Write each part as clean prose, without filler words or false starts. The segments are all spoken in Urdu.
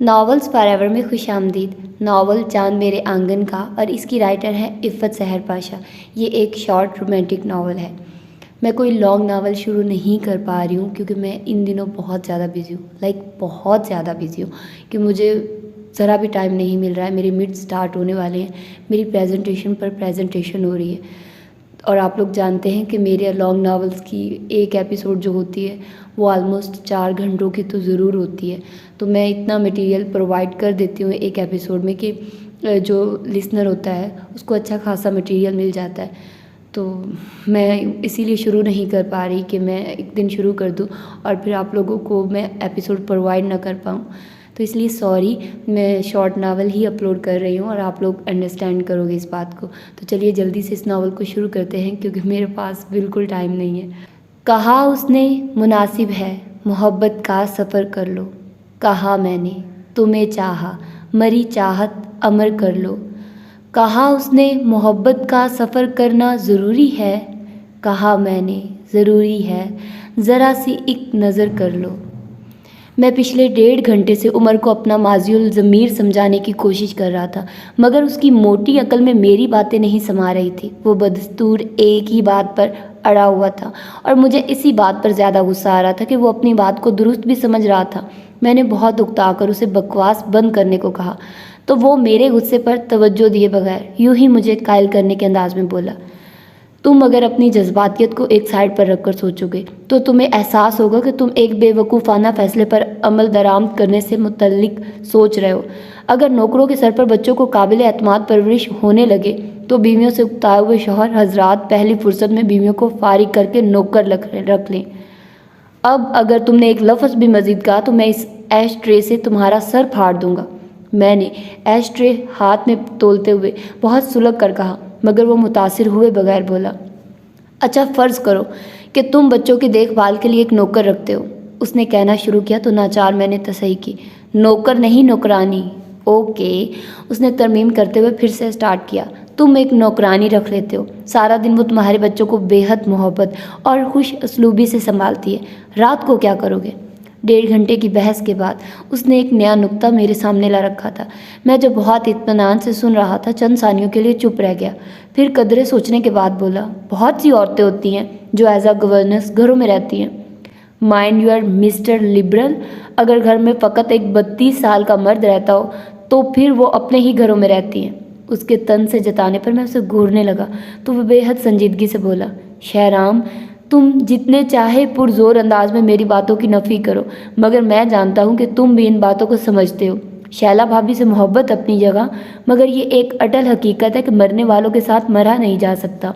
ناولز فار ایور میں خوش آمدید۔ ناول چاند میرے آنگن کا، اور اس کی رائٹر ہے عفت سحر پاشا۔ یہ ایک شارٹ رومانٹک ناول ہے۔ میں کوئی لانگ ناول شروع نہیں کر پا رہی ہوں کیونکہ میں ان دنوں بہت زیادہ بزی ہوں، بہت زیادہ بزی ہوں کہ مجھے ذرا بھی ٹائم نہیں مل رہا ہے۔ میرے مڈ سٹارٹ ہونے والے ہیں، میری پریزنٹیشن ہو رہی ہے، اور آپ لوگ جانتے ہیں کہ میرے لانگ ناولز کی ایک ایپیسوڈ جو ہوتی ہے وہ آلموسٹ 4 گھنٹوں کی تو ضرور ہوتی ہے۔ تو میں اتنا مٹیریل پرووائڈ کر دیتی ہوں ایک ایپیسوڈ میں کہ جو لسنر ہوتا ہے اس کو اچھا خاصا مٹیریل مل جاتا ہے۔ تو میں اسی لیے شروع نہیں کر پا رہی کہ میں ایک دن شروع کر دوں اور پھر آپ لوگوں کو میں ایپیسوڈ پرووائڈ نہ کر پاؤں، تو اس لیے سوری، میں شارٹ ناول ہی اپلوڈ کر رہی ہوں اور آپ لوگ انڈرسٹینڈ کرو گے اس بات کو۔ تو چلیے جلدی سے اس ناول کو شروع کرتے ہیں کیونکہ میرے پاس بالکل ٹائم نہیں ہے۔ کہا اس نے مناسب ہے محبت کا سفر کر لو، کہا میں نے تمہیں چاہا مری چاہت امر کر لو۔ کہا اس نے محبت کا سفر کرنا ضروری ہے، کہا میں نے ضروری ہے ذرا سی ایک نظر کر لو۔ میں پچھلے 1.5 گھنٹے سے عمر کو اپنا ماضی الضمیر سمجھانے کی کوشش کر رہا تھا، مگر اس کی موٹی عقل میں میری باتیں نہیں سما رہی تھی۔ وہ بدستور ایک ہی بات پر اڑا ہوا تھا اور مجھے اسی بات پر زیادہ غصہ آ رہا تھا کہ وہ اپنی بات کو درست بھی سمجھ رہا تھا۔ میں نے بہت اکتا کر اسے بکواس بند کرنے کو کہا تو وہ میرے غصے پر توجہ دیے بغیر یوں ہی مجھے قائل کرنے کے انداز میں بولا، تم اگر اپنی جذباتیت کو ایک سائڈ پر رکھ کر سوچو گے تو تمہیں احساس ہوگا کہ تم ایک بے وقوفانہ فیصلے پر عمل درآمد کرنے سے متعلق سوچ رہے ہو۔ اگر نوکروں کے سر پر بچوں کو قابل اعتماد پرورش ہونے لگے تو بیویوں سے اکتائے ہوئے شوہر حضرات پہلی فرصت میں بیویوں کو فارغ کر کے نوکر رکھ لیں۔ اب اگر تم نے ایک لفظ بھی مزید کہا تو میں اس ایش ٹرے سے تمہارا سر پھاڑ دوں گا۔ میں نے ایش ٹرے ہاتھ میں تولتے ہوئے بہت سلگ کر کہا، مگر وہ متاثر ہوئے بغیر بولا، اچھا فرض کرو کہ تم بچوں کی دیکھ بھال کے لیے ایک نوکر رکھتے ہو۔ اس نے کہنا شروع کیا تو ناچار میں نے تصحیح کی، نوکر نہیں نوکرانی۔ اوکے، اس نے ترمیم کرتے ہوئے پھر سے سٹارٹ کیا، تم ایک نوکرانی رکھ لیتے ہو، سارا دن وہ تمہارے بچوں کو بے حد محبت اور خوش اسلوبی سے سنبھالتی ہے، رات کو کیا کرو گے؟ 1.5 گھنٹے کی بحث کے بعد اس نے ایک نیا نکتہ میرے سامنے لا رکھا تھا۔ میں جو بہت اطمینان سے سن رہا تھا چند ثانیوں کے لیے چپ رہ گیا، پھر قدرے سوچنے کے بعد بولا، بہت سی عورتیں ہوتی ہیں جو ایز اے گورننس گھروں میں رہتی ہیں، مائنڈ یور مسٹر لبرل، اگر گھر میں فقط ایک 32 سال کا مرد رہتا ہو تو پھر وہ اپنے ہی گھروں میں رہتی ہیں۔ اس کے تن سے جتانے پر میں اسے گھورنے لگا تو وہ بے حد سنجیدگی سے بولا، شہرام تم جتنے چاہے پرزور انداز میں میری باتوں کی نفی کرو، مگر میں جانتا ہوں کہ تم بھی ان باتوں کو سمجھتے ہو۔ شیلا بھابھی سے محبت اپنی جگہ، مگر یہ ایک اٹل حقیقت ہے کہ مرنے والوں کے ساتھ مرا نہیں جا سکتا،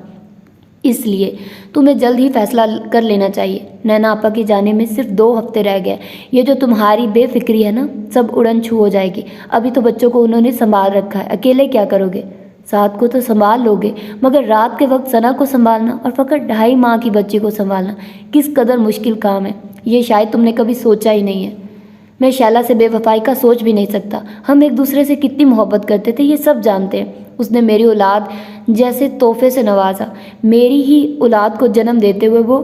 اس لیے تمہیں جلد ہی فیصلہ کر لینا چاہیے۔ نینا آپا کی جانے میں صرف 2 ہفتے رہ گئے، یہ جو تمہاری بے فکری ہے نا سب اڑن چھو ہو جائے گی۔ ابھی تو بچوں کو انہوں نے سنبھال رکھا ہے، اکیلے کیا کرو گے؟ سات کو تو سنبھال لو گے، مگر رات کے وقت ثنا کو سنبھالنا اور فقط 2.5 ماہ کی بچی کو سنبھالنا کس قدر مشکل کام ہے، یہ شاید تم نے کبھی سوچا ہی نہیں ہے۔ میں شیلا سے بے وفائی کا سوچ بھی نہیں سکتا، ہم ایک دوسرے سے کتنی محبت کرتے تھے یہ سب جانتے ہیں۔ اس نے میری اولاد جیسے تحفے سے نوازا، میری ہی اولاد کو جنم دیتے ہوئے وہ،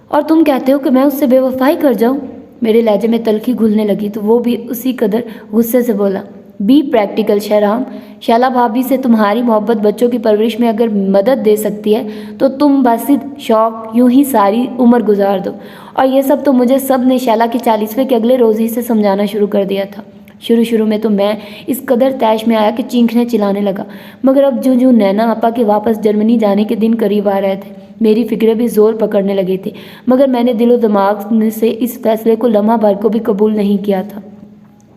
اور تم کہتے ہو کہ میں اس سے بے وفائی کر جاؤں؟ میرے لہجے میں تلخی گھلنے لگی تو وہ بھی اسی قدر غصے سے بولا، بی پریکٹیکل شہرام، شیلا بھابھی سے تمہاری محبت بچوں کی پرورش میں اگر مدد دے سکتی ہے تو تم بس شوق یوں ہی ساری عمر گزار دو۔ اور یہ سب تو مجھے سب نے شیلا کی 40ویں کے اگلے روز ہی سے سمجھانا شروع کر دیا تھا۔ شروع میں تو میں اس قدر طیش میں آیا کہ چینخنے چلانے لگا، مگر اب جو نینا آپا کے واپس جرمنی جانے کے دن قریب آ رہے تھے میری فکریں بھی زور پکڑنے لگی تھی، مگر میں نے دل و دماغ سے اس فیصلے کو لمحہ بھر کو بھی قبول نہیں کیا تھا۔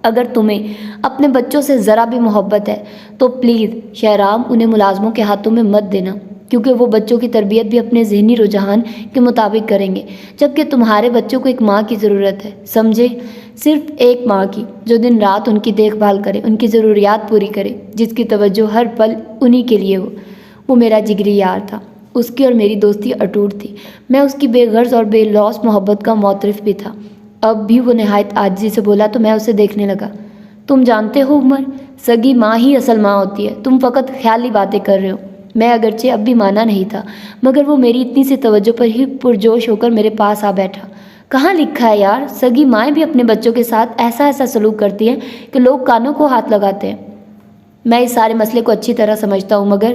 اگر تمہیں اپنے بچوں سے ذرا بھی محبت ہے تو پلیز شہرام انہیں ملازموں کے ہاتھوں میں مت دینا، کیونکہ وہ بچوں کی تربیت بھی اپنے ذہنی رجحان کے مطابق کریں گے، جبکہ تمہارے بچوں کو ایک ماں کی ضرورت ہے، سمجھے؟ صرف ایک ماں کی جو دن رات ان کی دیکھ بھال کرے، ان کی ضروریات پوری کرے، جس کی توجہ ہر پل انہی کے لیے ہو۔ وہ میرا جگری یار تھا، اس کی اور میری دوستی اٹوٹ تھی، میں اس کی بے غرض اور بے لوث محبت کا معترف بھی تھا۔ اب بھی وہ نہایت عاجزی سے بولا تو میں اسے دیکھنے لگا، تم جانتے ہو عمر، سگی ماں ہی اصل ماں ہوتی ہے، تم فقط خیالی باتیں کر رہے ہو۔ میں اگرچہ اب بھی مانا نہیں تھا، مگر وہ میری اتنی سی توجہ پر ہی پرجوش ہو کر میرے پاس آ بیٹھا۔ کہاں لکھا ہے یار؟ سگی مائیں بھی اپنے بچوں کے ساتھ ایسا سلوک کرتی ہیں کہ لوگ کانوں کو ہاتھ لگاتے ہیں۔ میں اس سارے مسئلے کو اچھی طرح سمجھتا ہوں، مگر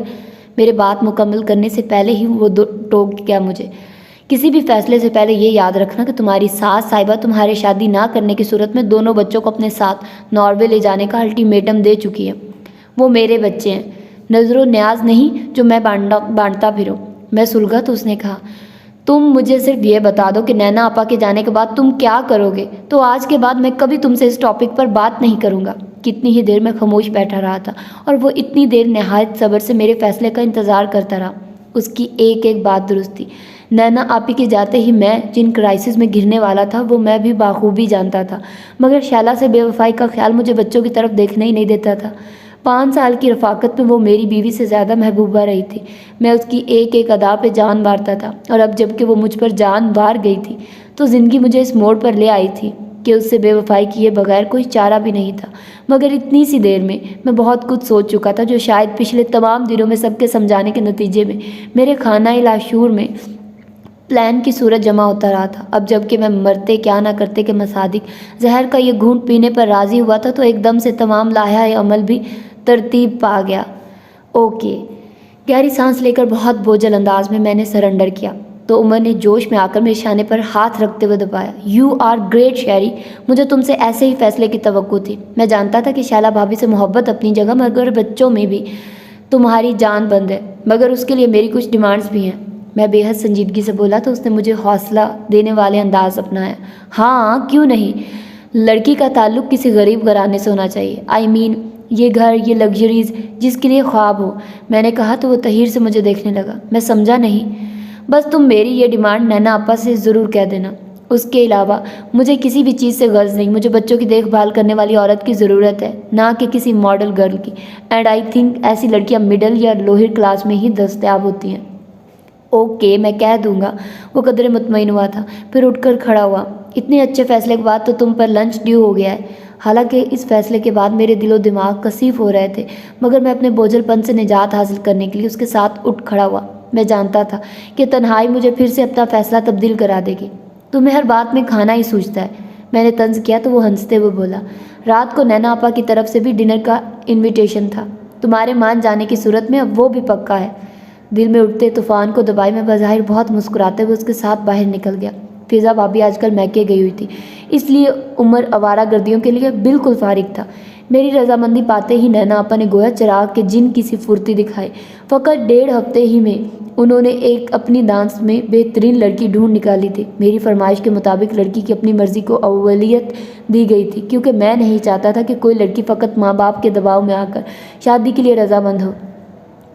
میرے بات مکمل کرنے سے پہلے ہی وہ ٹوک گیا مجھے۔ کسی بھی فیصلے سے پہلے یہ یاد رکھنا کہ تمہاری ساس صاحبہ تمہارے شادی نہ کرنے کی صورت میں دونوں بچوں کو اپنے ساتھ ناروے لے جانے کا الٹیمیٹم دے چکی ہے۔ وہ میرے بچے ہیں، نظر و نیاز نہیں جو میں بانٹتا پھروں۔ میں سلگا تو اس نے کہا، تم مجھے صرف یہ بتا دو کہ نینا آپا کے جانے کے بعد تم کیا کرو گے، تو آج کے بعد میں کبھی تم سے اس ٹاپک پر بات نہیں کروں گا۔ کتنی ہی دیر میں خاموش بیٹھا رہا تھا اور وہ اتنی دیر نہایت صبر سے میرے فیصلے کا انتظار کرتا رہا۔ اس کی ایک ایک بات درست تھی۔ نینا آپی کے جاتے ہی میں جن کرائسس میں گرنے والا تھا وہ میں بھی بخوبی جانتا تھا، مگر شیلا سے بے وفائی کا خیال مجھے بچوں کی طرف دیکھنے ہی نہیں دیتا تھا۔ 5 سال کی رفاقت میں وہ میری بیوی سے زیادہ محبوبہ رہی تھی۔ میں اس کی ایک ایک ادا پہ جان مارتا تھا، اور اب جب کہ وہ مجھ پر جان وار گئی تھی تو زندگی مجھے اس موڑ پر لے آئی تھی کہ اس سے بے وفائی کیے بغیر کوئی چارہ بھی نہیں تھا۔ مگر اتنی سی دیر میں بہت کچھ سوچ چکا تھا جو شاید پچھلے تمام دنوں میں سب کے سمجھانے کے نتیجے میں میرے خانہ لاشعور میں پلان کی صورت جمع ہوتا رہا تھا۔ اب جب کہ میں مرتے کیا نہ کرتے کے مصادق زہر کا یہ گھونٹ پینے پر راضی ہوا تھا تو ایک دم سے تمام لائحہ عمل بھی ترتیب پا گیا۔ اوکے، گہری سانس لے کر بہت بوجھل انداز میں نے سرنڈر کیا تو عمر نے جوش میں آ کر میرے شانے پر ہاتھ رکھتے ہوئے دبایا۔ یو آر گریٹ شیری، مجھے تم سے ایسے ہی فیصلے کی توقع تھی۔ میں جانتا تھا کہ شیلا بھابھی سے محبت اپنی جگہ، مگر بچوں میں بھی تمہاری جان بند ہے، مگر اس کے لیے میری کچھ ڈیمانڈز بھی ہیں۔ میں بے حد سنجیدگی سے بولا تو اس نے مجھے حوصلہ دینے والے انداز اپنایا۔ ہاں کیوں نہیں، لڑکی کا تعلق کسی غریب گھرانے سے ہونا چاہیے۔ آئی مین یہ گھر، یہ لگژریز جس کے لیے خواب ہو۔ میں نے کہا تو وہ تحیر سے مجھے دیکھنے لگا۔ میں سمجھا نہیں۔ بس تم میری یہ ڈیمانڈ نینا آپا سے ضرور کہہ دینا۔ اس کے علاوہ مجھے کسی بھی چیز سے غرض نہیں۔ مجھے بچوں کی دیکھ بھال کرنے والی عورت کی ضرورت ہے، نہ کہ کسی ماڈل گرل کی، اینڈ آئی تھنک ایسی لڑکیاں مڈل یا لوئر کلاس میں ہی دستیاب ہوتی ہیں۔ اوکے، میں کہہ دوں گا۔ وہ قدرے مطمئن ہوا تھا، پھر اٹھ کر کھڑا ہوا۔ اتنے اچھے فیصلے کے بعد تو تم پر لنچ ڈیو ہو گیا ہے۔ حالانکہ اس فیصلے کے بعد میرے دل و دماغ کثیف ہو رہے تھے، مگر میں اپنے بوجھل پن سے نجات حاصل کرنے کے لیے اس کے ساتھ اٹھ کھڑا ہوا۔ میں جانتا تھا کہ تنہائی مجھے پھر سے اپنا فیصلہ تبدیل کرا دے گی۔ تمہیں ہر بات میں کھانا ہی سوچتا ہے، میں نے طنز کیا تو وہ ہنستے ہوئے بولا۔ رات کو نینا آپا کی طرف سے بھی ڈنر کا انویٹیشن تھا، تمہارے مان جانے کی صورت میں اب وہ بھی پکا ہے۔ دل میں اٹھتے طوفان کو دبائے میں بظاہر بہت مسکراتے ہوئے اس کے ساتھ باہر نکل گیا۔ فضا بھابھی آج کل میکے گئی ہوئی تھی، اس لیے عمر آوارہ گردیوں کے لیے بالکل فارغ تھا۔ میری رضامندی پاتے ہی نینا آپا نے گویا چراغ کے جن کی سی پھرتی دکھائی۔ فقط 1.5 ہفتے ہی میں انہوں نے ایک اپنی دانس میں بہترین لڑکی ڈھونڈ نکالی تھی۔ میری فرمائش کے مطابق لڑکی کی اپنی مرضی کو اولویت دی گئی تھی، کیونکہ میں نہیں چاہتا تھا کہ کوئی لڑکی فقط ماں باپ کے دباؤ میں آ کر شادی کے لیے رضامند ہو۔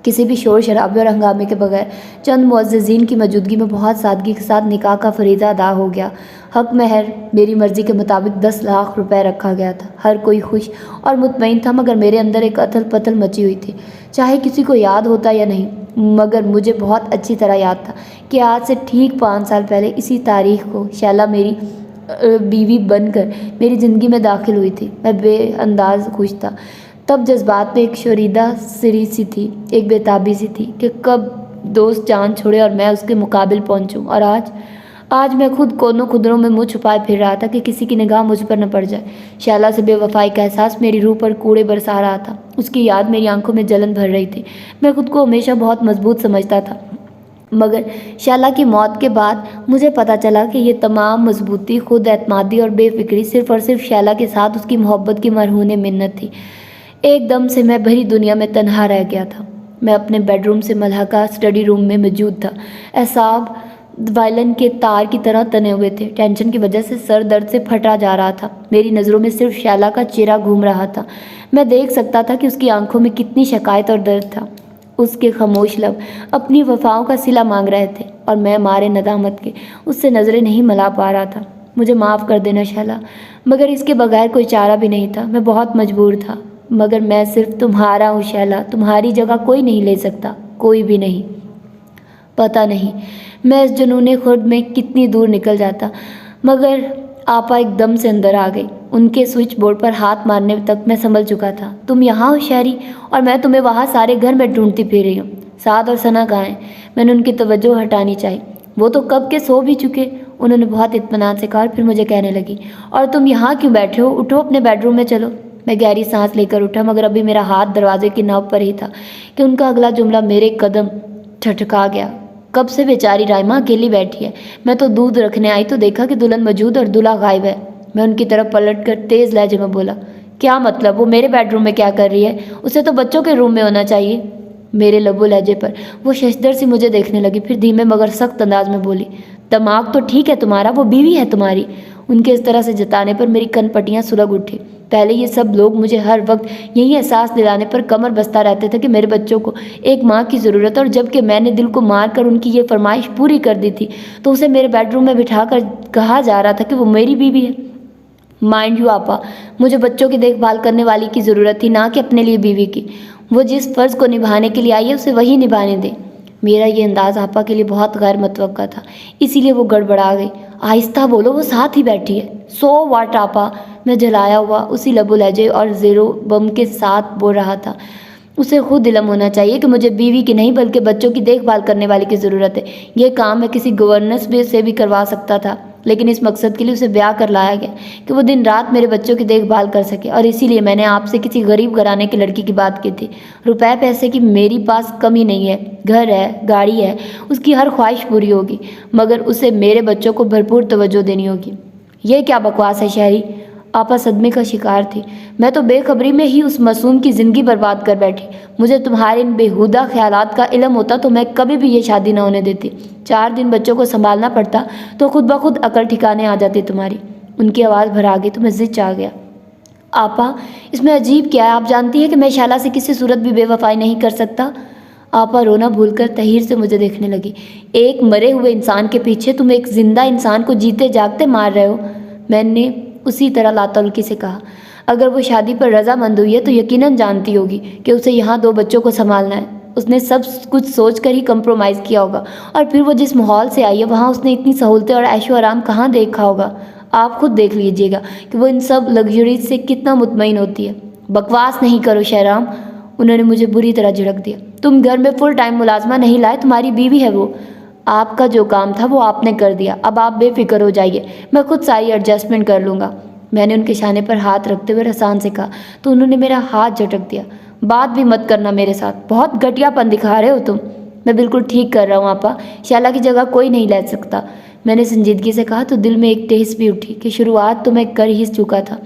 کسی بھی شور شرابے اور ہنگامے کے بغیر چند معززین کی موجودگی میں بہت سادگی کے ساتھ نکاح کا فریضہ ادا ہو گیا۔ حق مہر میری مرضی کے مطابق 10 لاکھ روپے رکھا گیا تھا۔ ہر کوئی خوش اور مطمئن تھا، مگر میرے اندر ایک اتھل پتھل مچی ہوئی تھی، چاہے کسی کو یاد ہوتا یا نہیں۔ مگر مجھے بہت اچھی طرح یاد تھا کہ آج سے ٹھیک 5 سال پہلے اسی تاریخ کو شیلا میری بیوی بن کر میری زندگی میں داخل ہوئی تھی۔ میں بے انداز خوش تھا۔ تب جذبات میں ایک شوریدہ سری سی تھی، ایک بےتابی سی تھی کہ کب دوست جان چھوڑے اور میں اس کے مقابل پہنچوں۔ اور آج میں خود کونوں خدروں میں منہ چھپائے پھر رہا تھا کہ کسی کی نگاہ مجھ پر نہ پڑ جائے۔ شیلا سے بے وفائی کا احساس میری روح پر کوڑے برسا رہا تھا، اس کی یاد میری آنکھوں میں جلن بھر رہی تھی۔ میں خود کو ہمیشہ بہت مضبوط سمجھتا تھا، مگر شیلا کی موت کے بعد مجھے پتہ چلا کہ یہ تمام مضبوطی، خود اعتمادی اور بے فکری صرف اور صرف شیلا کے ساتھ اس کی محبت کی مرہون منت تھی۔ ایک دم سے میں بھری دنیا میں تنہا رہ گیا تھا۔ میں اپنے بیڈ روم سے ملحقہ اسٹڈی روم میں موجود تھا۔ اعصاب وائلن کے تار کی طرح تنے ہوئے تھے، ٹینشن کی وجہ سے سر درد سے پھٹا جا رہا تھا۔ میری نظروں میں صرف شیلا کا چہرہ گھوم رہا تھا۔ میں دیکھ سکتا تھا کہ اس کی آنکھوں میں کتنی شکایت اور درد تھا۔ اس کے خاموش لب اپنی وفاؤں کا صلہ مانگ رہے تھے، اور میں مارے ندامت کے اس سے نظریں نہیں ملا پا رہا تھا۔ مجھے معاف کر دینا شیلا، مگر اس کے بغیر کوئی چارہ بھی نہیں تھا۔ میں بہت مجبور تھا، مگر میں صرف تمہارا ہوں شیلا، تمہاری جگہ کوئی نہیں لے سکتا، کوئی بھی نہیں۔ پتہ نہیں میں اس جنون خرد میں کتنی دور نکل جاتا، مگر آپا ایک دم سے اندر آ گئی۔ ان کے سوئچ بورڈ پر ہاتھ مارنے تک میں سنبھل چکا تھا۔ تم یہاں ہو شہری، اور میں تمہیں وہاں سارے گھر میں ڈھونڈتی پھر رہی ہوں۔ سعد اور ثنا کہاں ہیں؟ میں نے ان کی توجہ ہٹانی چاہی۔ وہ تو کب کے سو بھی چکے، انہوں نے بہت اطمینان سے کہا اور پھر مجھے کہنے لگی، اور تم یہاں کیوں بیٹھے ہو؟ اٹھو اپنے بیڈ روم میں چلو۔ میں گہری سانس لے کر اٹھا، مگر ابھی میرا ہاتھ دروازے کی نوک پر ہی تھا کہ ان کا اگلا جملہ میرے قدم ٹھٹکا گیا۔ کب سے بیچاری رائمہ اکیلی بیٹھی ہے؟ میں تو دودھ رکھنے آئی تو دیکھا کہ دلہن موجود اور دلہا غائب ہے۔ میں ان کی طرف پلٹ کر تیز لہجے میں بولا، کیا مطلب؟ وہ میرے بیڈ روم میں کیا کر رہی ہے؟ اسے تو بچوں کے روم میں ہونا چاہیے۔ میرے لب و لہجے پر وہ ششدر سی مجھے دیکھنے لگی، پھر دھیمے مگر سخت انداز میں بولی، دماغ تو ٹھیک ہے تمہارا، وہ بیوی ہے تمہاری۔ ان کے اس طرح سے جتانے پر میری کن پٹیاں سلگ اٹھی۔ پہلے یہ سب لوگ مجھے ہر وقت یہی احساس دلانے پر کمر بستہ رہتے تھے کہ میرے بچوں کو ایک ماں کی ضرورت ہے، اور جب کہ میں نے دل کو مار کر ان کی یہ فرمائش پوری کر دی تھی تو اسے میرے بیڈ روم میں بٹھا کر کہا جا رہا تھا کہ وہ میری بیوی ہے۔ مائنڈ یو آپا، مجھے بچوں کی دیکھ بھال کرنے والی کی ضرورت تھی، نہ کہ اپنے لیے بیوی کی۔ وہ جس فرض کو نبھانے کے لیے آئی ہے اسے وہی نبھانے دیں۔ میرا یہ انداز آپا کے لیے بہت غیر متوقع تھا، اسی لیے وہ گڑبڑا گئی۔ آہستہ بولو، وہ ساتھ ہی بیٹھی ہے۔ سو واٹ آپا، میں جھلایا ہوا اسی لب و لہجے اور زیرو بم کے ساتھ بول رہا تھا۔ اسے خود علم ہونا چاہیے کہ مجھے بیوی کی نہیں بلکہ بچوں کی دیکھ بھال کرنے والی کی ضرورت ہے۔ یہ کام میں کسی گورننس سے بھی کروا سکتا تھا، لیکن اس مقصد کے لیے اسے بیاہ کر لایا گیا کہ وہ دن رات میرے بچوں کی دیکھ بھال کر سکے، اور اسی لیے میں نے آپ سے کسی غریب گھرانے کی لڑکی کی بات کی تھی۔ روپے پیسے کی میری پاس کمی نہیں ہے، گھر ہے، گاڑی ہے، اس کی ہر خواہش پوری ہوگی، مگر اسے میرے بچوں کو بھرپور توجہ دینی ہوگی۔ یہ کیا بکواس ہے شہری؟ آپا صدمے کا شکار تھی۔ میں تو بے خبری میں ہی اس معصوم کی زندگی برباد کر بیٹھی۔ مجھے تمہارے ان بےہودہ خیالات کا علم ہوتا تو میں کبھی بھی یہ شادی نہ ہونے دیتی۔ 4 دن بچوں کو سنبھالنا پڑتا تو خود بخود عقل ٹھکانے آ جاتی تمہاری۔ ان کی آواز بھرا گئی تو میں زچ آ گیا۔ آپا، اس میں عجیب کیا ہے؟ آپ جانتی ہیں کہ میں شائلہ سے کسی صورت بھی بے وفائی نہیں کر سکتا۔ آپا رونا بھول کر تحیر سے مجھے دیکھنے لگی۔ ایک مرے ہوئے انسان کے پیچھے تم ایک زندہ انسان کو جیتے جاگتے مار رہے ہو۔ میں نے اسی طرح لاتعلقی سے کہا، اگر وہ شادی پر رضامند ہوئی ہے تو یقیناً جانتی ہوگی کہ اسے یہاں 2 بچوں کو سنبھالنا ہے۔ اس نے سب کچھ سوچ کر ہی کمپرومائز کیا ہوگا، اور پھر وہ جس ماحول سے آئی ہے وہاں اس نے اتنی سہولتیں اور عیش و آرام کہاں دیکھا ہوگا۔ آپ خود دیکھ لیجئے گا کہ وہ ان سب لگژریز سے کتنا مطمئن ہوتی ہے۔ بکواس نہیں کرو شہرام، انہوں نے مجھے بری طرح جھڑک دیا۔ تم گھر میں فل ٹائم ملازمہ نہیں لائے، تمہاری بیوی ہے وہ۔ آپ کا جو کام تھا وہ آپ نے کر دیا، اب آپ بے فکر ہو جائیے، میں خود ساری ایڈجسٹمنٹ کر لوں گا۔ میں نے ان کے شانے پر ہاتھ رکھتے ہوئے رسان سے کہا تو انہوں نے میرا ہاتھ جھٹک دیا۔ بات بھی مت کرنا میرے ساتھ، بہت گھٹیا پن دکھا رہے ہو تم۔ میں بالکل ٹھیک کر رہا ہوں آپا، شائلہ کی جگہ کوئی نہیں لے سکتا۔ میں نے سنجیدگی سے کہا تو دل میں ایک ٹھیس بھی اٹھی کہ شروعات تو میں کر ہی چکا تھا۔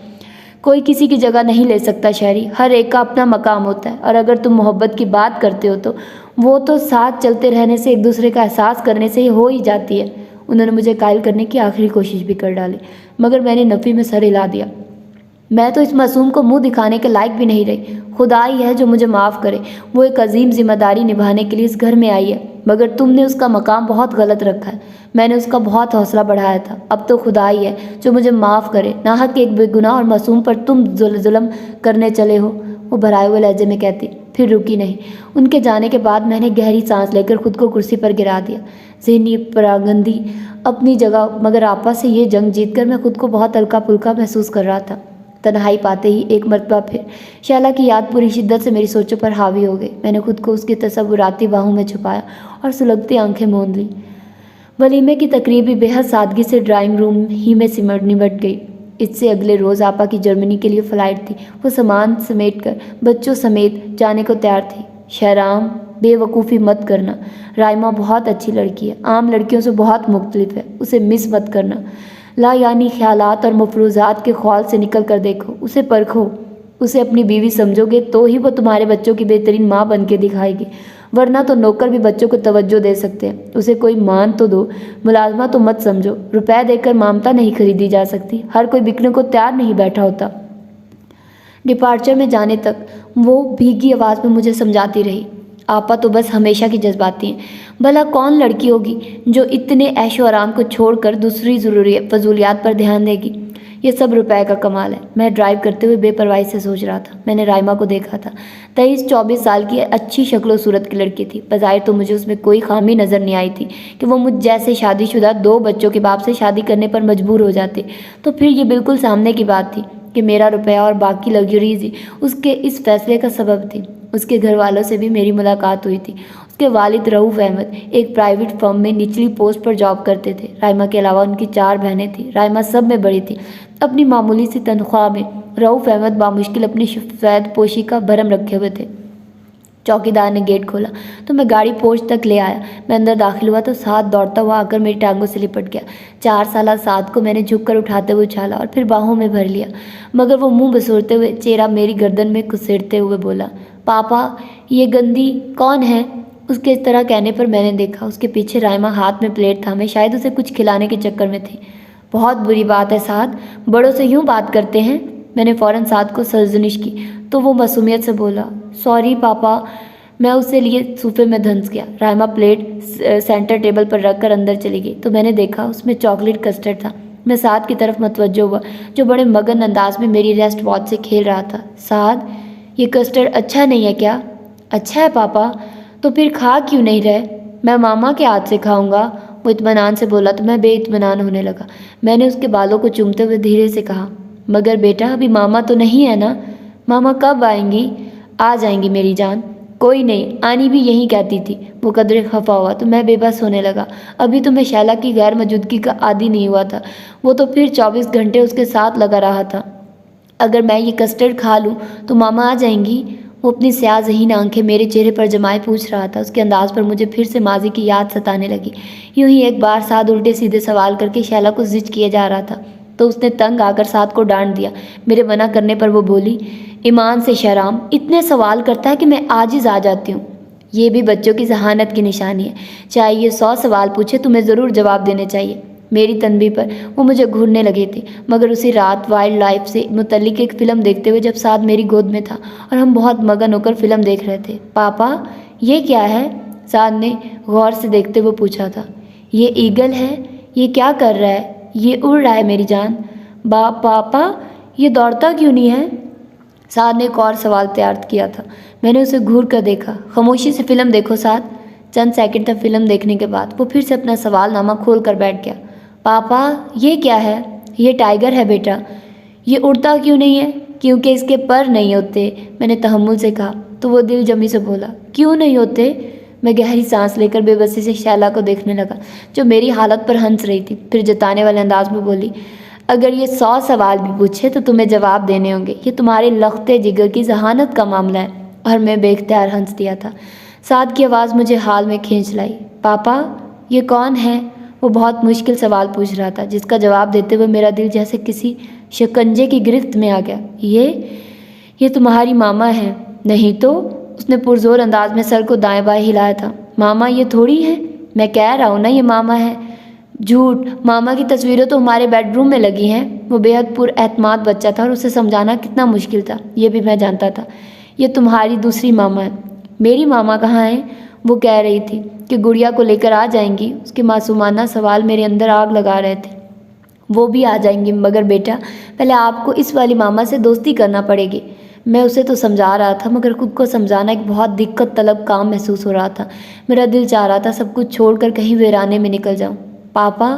کوئی کسی کی جگہ نہیں لے سکتا شہری، ہر ایک کا اپنا مقام ہوتا ہے، اور اگر تم محبت کی بات کرتے ہو تو وہ تو ساتھ چلتے رہنے سے، ایک دوسرے کا احساس کرنے سے ہی ہو ہی جاتی ہے۔ انہوں نے مجھے قائل کرنے کی آخری کوشش بھی کر ڈالی، مگر میں نے نفی میں سر ہلا دیا۔ میں تو اس معصوم کو منہ دکھانے کے لائق بھی نہیں رہی۔ خدا ہی ہے جو مجھے معاف کرے، وہ ایک عظیم ذمہ داری نبھانے کے لیے اس گھر میں آئی ہے، مگر تم نے اس کا مقام بہت غلط رکھا ہے۔ میں نے اس کا بہت حوصلہ بڑھایا تھا، اب تو خدا ہی ہے جو مجھے معاف کرے، ناحق ایک بے گناہ اور معصوم پر تم ظلم کرنے چلے ہو، وہ بھرائے ہوئے لہجے میں کہتی، پھر رکی نہیں۔ ان کے جانے کے بعد میں نے گہری سانس لے کر خود کو کرسی پر گرا دیا۔ ذہنی پراگندی اپنی جگہ، مگر آپا سے یہ جنگ جیت کر میں خود کو بہت ہلکا پھلکا محسوس کر رہا تھا۔ تنہائی پاتے ہی ایک مرتبہ پھر شائلہ کی یاد پوری شدت سے میری سوچوں پر حاوی ہو گئی۔ میں نے خود کو اس کی تصوراتی باہوں میں چھپایا اور سلگتی آنکھیں موند لیں۔ ولیمے کی تقریب بھی بے حد سادگی سے ڈرائنگ روم ہی میں نمٹ گئی۔ اس سے اگلے روز آپا کی جرمنی کے لیے فلائٹ تھی۔ وہ سامان سمیٹ کر بچوں سمیت جانے کو تیار تھی۔ شہرام، بے وقوفی مت کرنا، رائمہ بہت اچھی لڑکی ہے، عام لڑکیوں سے بہت مختلف ہے، اسے مس مت کرنا۔ لا یعنی خیالات اور مفروضات کے خول سے نکل کر دیکھو، اسے پرکھو، اسے اپنی بیوی سمجھو گے تو ہی وہ تمہارے بچوں کی بہترین ماں بن کے دکھائے گی، ورنہ تو نوکر بھی بچوں کو توجہ دے سکتے ہیں، اسے کوئی مان تو دو، ملازمہ تو مت سمجھو۔ روپے دے کر ممتا نہیں خریدی جا سکتی، ہر کوئی بکنے کو تیار نہیں بیٹھا ہوتا۔ ڈپارچر میں جانے تک وہ بھیگی آواز میں مجھے سمجھاتی رہی، آپا تو بس ہمیشہ کی جذباتی ہیں، بھلا کون لڑکی ہوگی جو اتنے عیش و آرام کو چھوڑ کر دوسری ضروری فضولیات پر دھیان دے گی؟ یہ سب روپے کا کمال ہے۔ میں ڈرائیو کرتے ہوئے بے پرواہی سے سوچ رہا تھا۔ میں نے رائمہ کو دیکھا تھا، 23-24 سال کی اچھی شکل و صورت کی لڑکی تھی۔ بظاہر تو مجھے اس میں کوئی خامی نظر نہیں آئی تھی کہ وہ مجھ جیسے شادی شدہ 2 بچوں کے باپ سے شادی کرنے پر مجبور ہو جاتے، تو پھر یہ بالکل سامنے کی بات تھی کہ میرا روپیہ اور باقی لگژریز ہی اس کے اس فیصلے کا سبب تھی۔ اس کے گھر والوں سے بھی میری ملاقات ہوئی تھی۔ اس کے والد رؤف احمد ایک پرائیویٹ فرم میں نچلی پوسٹ پر جاب کرتے تھے۔ رائمہ کے علاوہ ان کی 4 بہنیں تھیں۔ رائمہ سب میں بڑی تھی۔ اپنی معمولی سی تنخواہ میں رؤف احمد بامشکل اپنی سفید پوشی کا بھرم رکھے ہوئے تھے۔ چوکیدار نے گیٹ کھولا تو میں گاڑی پورچ تک لے آیا۔ میں اندر داخل ہوا تو سعد دوڑتا ہوا آ کر میری ٹانگوں سے لپٹ گیا۔ 4 سالہ سعد کو میں نے جھک کر اٹھاتے ہوئے اچھالا اور پھر باہوں میں بھر لیا، مگر وہ منہ بسورتے ہوئے چہرہ میری گردن میں کھسیڑتے ہوئے بولا، پاپا یہ گندی کون ہے؟ اس کے اس طرح کہنے پر میں نے دیکھا اس کے پیچھے رائمہ ہاتھ میں پلیٹ تھامے شاید اسے کچھ کھلانے کے چکر میں تھی۔ بہت بری بات ہے سعد، بڑوں سے یوں بات کرتے ہیں؟ میں نے فوراً سعد کو سرزنش کی تو وہ معصومیت سے بولا، سوری پاپا۔ میں اسے لیے صوفے میں دھنس گیا۔ رائمہ پلیٹ سینٹر ٹیبل پر رکھ کر اندر چلی گئی تو میں نے دیکھا اس میں چاکلیٹ کسٹرڈ تھا۔ میں سعد کی طرف متوجہ ہوا جو بڑے مگن انداز میں میری ریسٹ واچ سے کھیل رہا تھا۔ سعد، یہ کسٹرڈ اچھا نہیں ہے کیا؟ اچھا ہے پاپا، تو پھر کھا کیوں نہیں رہے؟ میں ماما کے ہاتھ سے کھاؤں گا، وہ اطمینان سے بولا تو میں بے اطمینان ہونے لگا۔ میں نے اس کے بالوں کو چومتے ہوئے دھیرے سے کہا، مگر بیٹا ابھی ماما تو نہیں ہے نا؟ ماما کب آئیں گی؟ آ جائیں گی میری جان۔ کوئی نہیں، آنی بھی یہی کہتی تھی۔ وہ قدرے خفا ہوا تو میں بے بس ہونے لگا۔ ابھی تو میں شیلا کی غیر موجودگی کا عادی نہیں ہوا تھا، وہ تو پھر 24 گھنٹے اس کے ساتھ لگا رہا تھا۔ اگر میں یہ کسٹرڈ کھا لوں تو ماما آ جائیں گی؟ وہ اپنی سیاہ ذہین آنکھیں میرے چہرے پر جمائے پوچھ رہا تھا۔ اس کے انداز پر مجھے پھر سے ماضی کی یاد ستانے لگی۔ یوں ہی ایک بار سعد الٹے سیدھے سوال کر کے شیلا کو زج کیے جا رہا تھا تو اس نے تنگ آ کر سعد کو ڈانٹ دیا۔ میرے منع کرنے پر وہ بولی، ایمان سے شرام، اتنے سوال کرتا ہے کہ میں عاجز آ جاتی ہوں۔ یہ بھی بچوں کی ذہانت کی نشانی ہے، چاہے یہ 100 سوال پوچھے تمہیں ضرور جواب دینے چاہیے۔ میری تنبیہ پر وہ مجھے گھورنے لگے تھے، مگر اسی رات وائلڈ لائف سے متعلق ایک فلم دیکھتے ہوئے جب سعد میری گود میں تھا اور ہم بہت مگن ہو کر فلم دیکھ رہے تھے۔ پاپا یہ کیا ہے؟ سعد نے غور سے دیکھتے ہوئے پوچھا تھا۔ یہ ایگل ہے، یہ کیا کر رہا ہے؟ یہ اڑ رہا ہے میری جان۔ پاپا یہ دوڑتا کیوں نہیں ہے؟ سعد نے ایک اور سوال تیار کیا تھا۔ میں نے اسے گھور کر دیکھا۔ خاموشی سے فلم دیکھو سعد۔ چند سیکنڈ تک فلم دیکھنے کے بعد وہ پھر سے اپنا سوال نامہ کھول کر بیٹھ گیا۔ پاپا یہ کیا ہے؟ یہ ٹائیگر ہے بیٹا۔ یہ اڑتا کیوں نہیں ہے؟ کیونکہ اس کے پر نہیں ہوتے، میں نے تحمل سے کہا تو وہ دل جمی سے بولا، کیوں نہیں ہوتے؟ میں گہری سانس لے کر بے بسی سے شیلا کو دیکھنے لگا جو میری حالت پر ہنس رہی تھی، پھر جتانے والے انداز میں بولی، اگر یہ 100 سوال بھی پوچھے تو تمہیں جواب دینے ہوں گے، یہ تمہارے لختے جگر کی ذہانت کا معاملہ ہے۔ اور میں بے اختیار ہنس دیا تھا۔ سعد کی آواز مجھے حال میں کھینچ لائی، پاپا یہ کون ہے؟ وہ بہت مشکل سوال پوچھ رہا تھا جس کا جواب دیتے ہوئے میرا دل جیسے کسی شکنجے کی گرفت میں آ گیا۔ یہ تمہاری ماما ہے۔ نہیں تو؟ اس نے پرزور انداز میں سر کو دائیں بائیں ہلایا تھا۔ ماما یہ تھوڑی ہے، میں کہہ رہا ہوں نا یہ ماما ہے۔ جھوٹ، ماما کی تصویریں تو ہمارے بیڈ روم میں لگی ہیں۔ وہ بے حد پر اعتماد بچہ تھا اور اسے سمجھانا کتنا مشکل تھا یہ بھی میں جانتا تھا۔ یہ تمہاری دوسری ماما ہے۔ میری ماما کہاں ہے؟ وہ کہہ رہی تھی کہ گڑیا کو لے کر آ جائیں گی۔ اس کے معصومانہ سوال میرے اندر آگ لگا رہے تھے۔ وہ بھی آ جائیں گی، مگر بیٹا پہلے آپ کو اس والی ماما سے دوستی کرنا پڑے گی۔ میں اسے تو سمجھا رہا تھا مگر خود کو سمجھانا ایک بہت دقت طلب کام محسوس ہو رہا تھا۔ میرا دل چاہ رہا تھا سب کچھ چھوڑ کر کہیں ویرانے میں نکل جاؤں۔ پاپا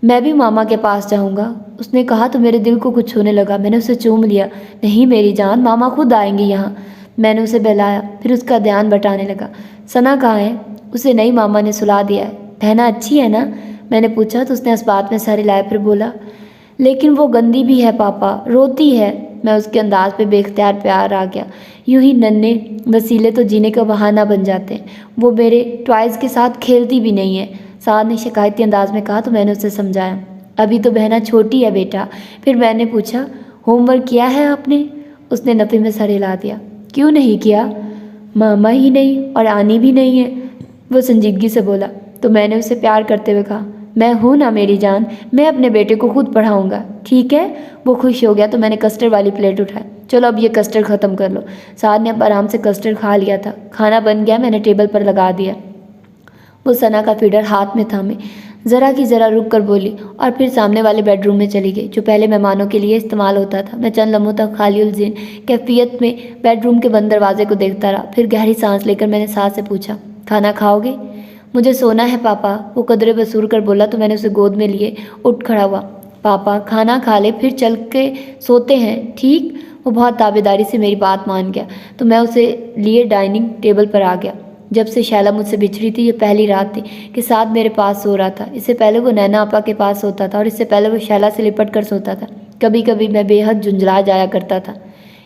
میں بھی ماما کے پاس جاؤں گا، اس نے کہا تو میرے دل کو کچھ ہونے لگا۔ میں نے اسے چوم لیا۔ نہیں میری جان، ماما خود آئیں گی یہاں۔ میں نے اسے بہلایا، پھر اس کا دھیان بٹانے لگا۔ ثنا کہاں ہے؟ اسے نئی ماما نے سلا دیا ہے۔ بہنا اچھی ہے نا؟ میں نے پوچھا تو اس نے اس بات میں سر ہلائے پھر بولا، لیکن وہ گندی بھی ہے پاپا، روتی ہے۔ میں اس کے انداز پہ بے اختیار پیار آ گیا۔ یوں ہی ننھے وسیلے تو جینے کا بہانہ بن جاتے ہیں۔ وہ میرے ٹوائز کے ساتھ کھیلتی بھی نہیں ہے، سعد نے شکایتی انداز میں کہا تو میں نے اسے سمجھایا، ابھی تو بہنا چھوٹی ہے بیٹا۔ پھر میں نے پوچھا، ہوم ورک کیا ہے آپ نے؟ اس نے نفی میں سر ہلا دیا۔ کیوں نہیں کیا؟ ماما ہی نہیں اور آنی بھی نہیں ہے، وہ سنجیدگی سے بولا۔ تو میں نے اسے پیار کرتے ہوئے کہا، میں ہوں نا میری جان، میں اپنے بیٹے کو خود پڑھاؤں گا، ٹھیک ہے؟ وہ خوش ہو گیا تو میں نے کسٹرڈ والی پلیٹ اٹھائی۔ چلو اب یہ کسٹرڈ ختم کر لو۔ سعد نے اب آرام سے کسٹرڈ کھا لیا تھا۔ کھانا بن گیا، میں نے ٹیبل پر لگا دیا۔ وہ ثنا کا فیڈر ہاتھ میں تھامے ذرا کی ذرا رک کر بولی اور پھر سامنے والے بیڈ روم میں چلی گئی جو پہلے مہمانوں کے لیے استعمال ہوتا تھا۔ میں چند لمحوں تک خالی الذہن کیفیت میں بیڈ روم کے بند دروازے کو دیکھتا رہا، پھر گہری سانس لے کر میں نے سعد سے پوچھا، کھانا کھاؤ گے؟ مجھے سونا ہے پاپا، وہ قدرے بسور کر بولا تو میں نے اسے گود میں لیے اٹھ کھڑا ہوا۔ پاپا کھانا کھا لے پھر چل کے سوتے ہیں، ٹھیک؟ وہ بہت تابعداری سے میری بات مان گیا تو میں اسے لیے ڈائننگ ٹیبل پر آ گیا۔ جب سے شیلا مجھ سے بچھڑی تھی یہ پہلی رات تھی کہ ساتھ میرے پاس سو رہا تھا۔ اس سے پہلے وہ نینا آپا کے پاس سوتا تھا اور اس سے پہلے وہ شیلا سے لپٹ کر سوتا تھا۔ کبھی کبھی میں بے حد جھنجھلا جایا کرتا تھا۔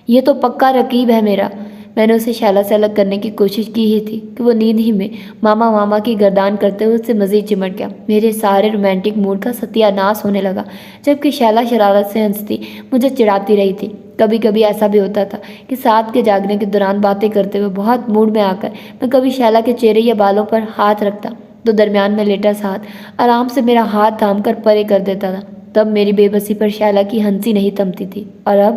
یہ تو پکا رقیب ہے میرا۔ میں نے اسے شیلا سے الگ کرنے کی کوشش کی ہی تھی کہ وہ نیند ہی میں ماما ماما کی گردان کرتے ہوئے اس سے مزید چمٹ گیا۔ میرے سارے رومانٹک موڈ کا ستیہ ناش ہونے لگا، جبکہ شیلا شرارت سے ہنستی مجھے چڑھاتی رہی تھی۔ کبھی کبھی ایسا بھی ہوتا تھا کہ ساتھ کے جاگنے کے دوران باتیں کرتے ہوئے بہت موڈ میں آ کر میں کبھی شیلا کے چہرے یا بالوں پر ہاتھ رکھتا تو درمیان میں لیٹا سا ہاتھ آرام سے میرا ہاتھ تھام کر پرے کر دیتا تھا۔ تب میری بے بسی پر شیلا کی ہنسی نہیں تھمتی تھی، اور اب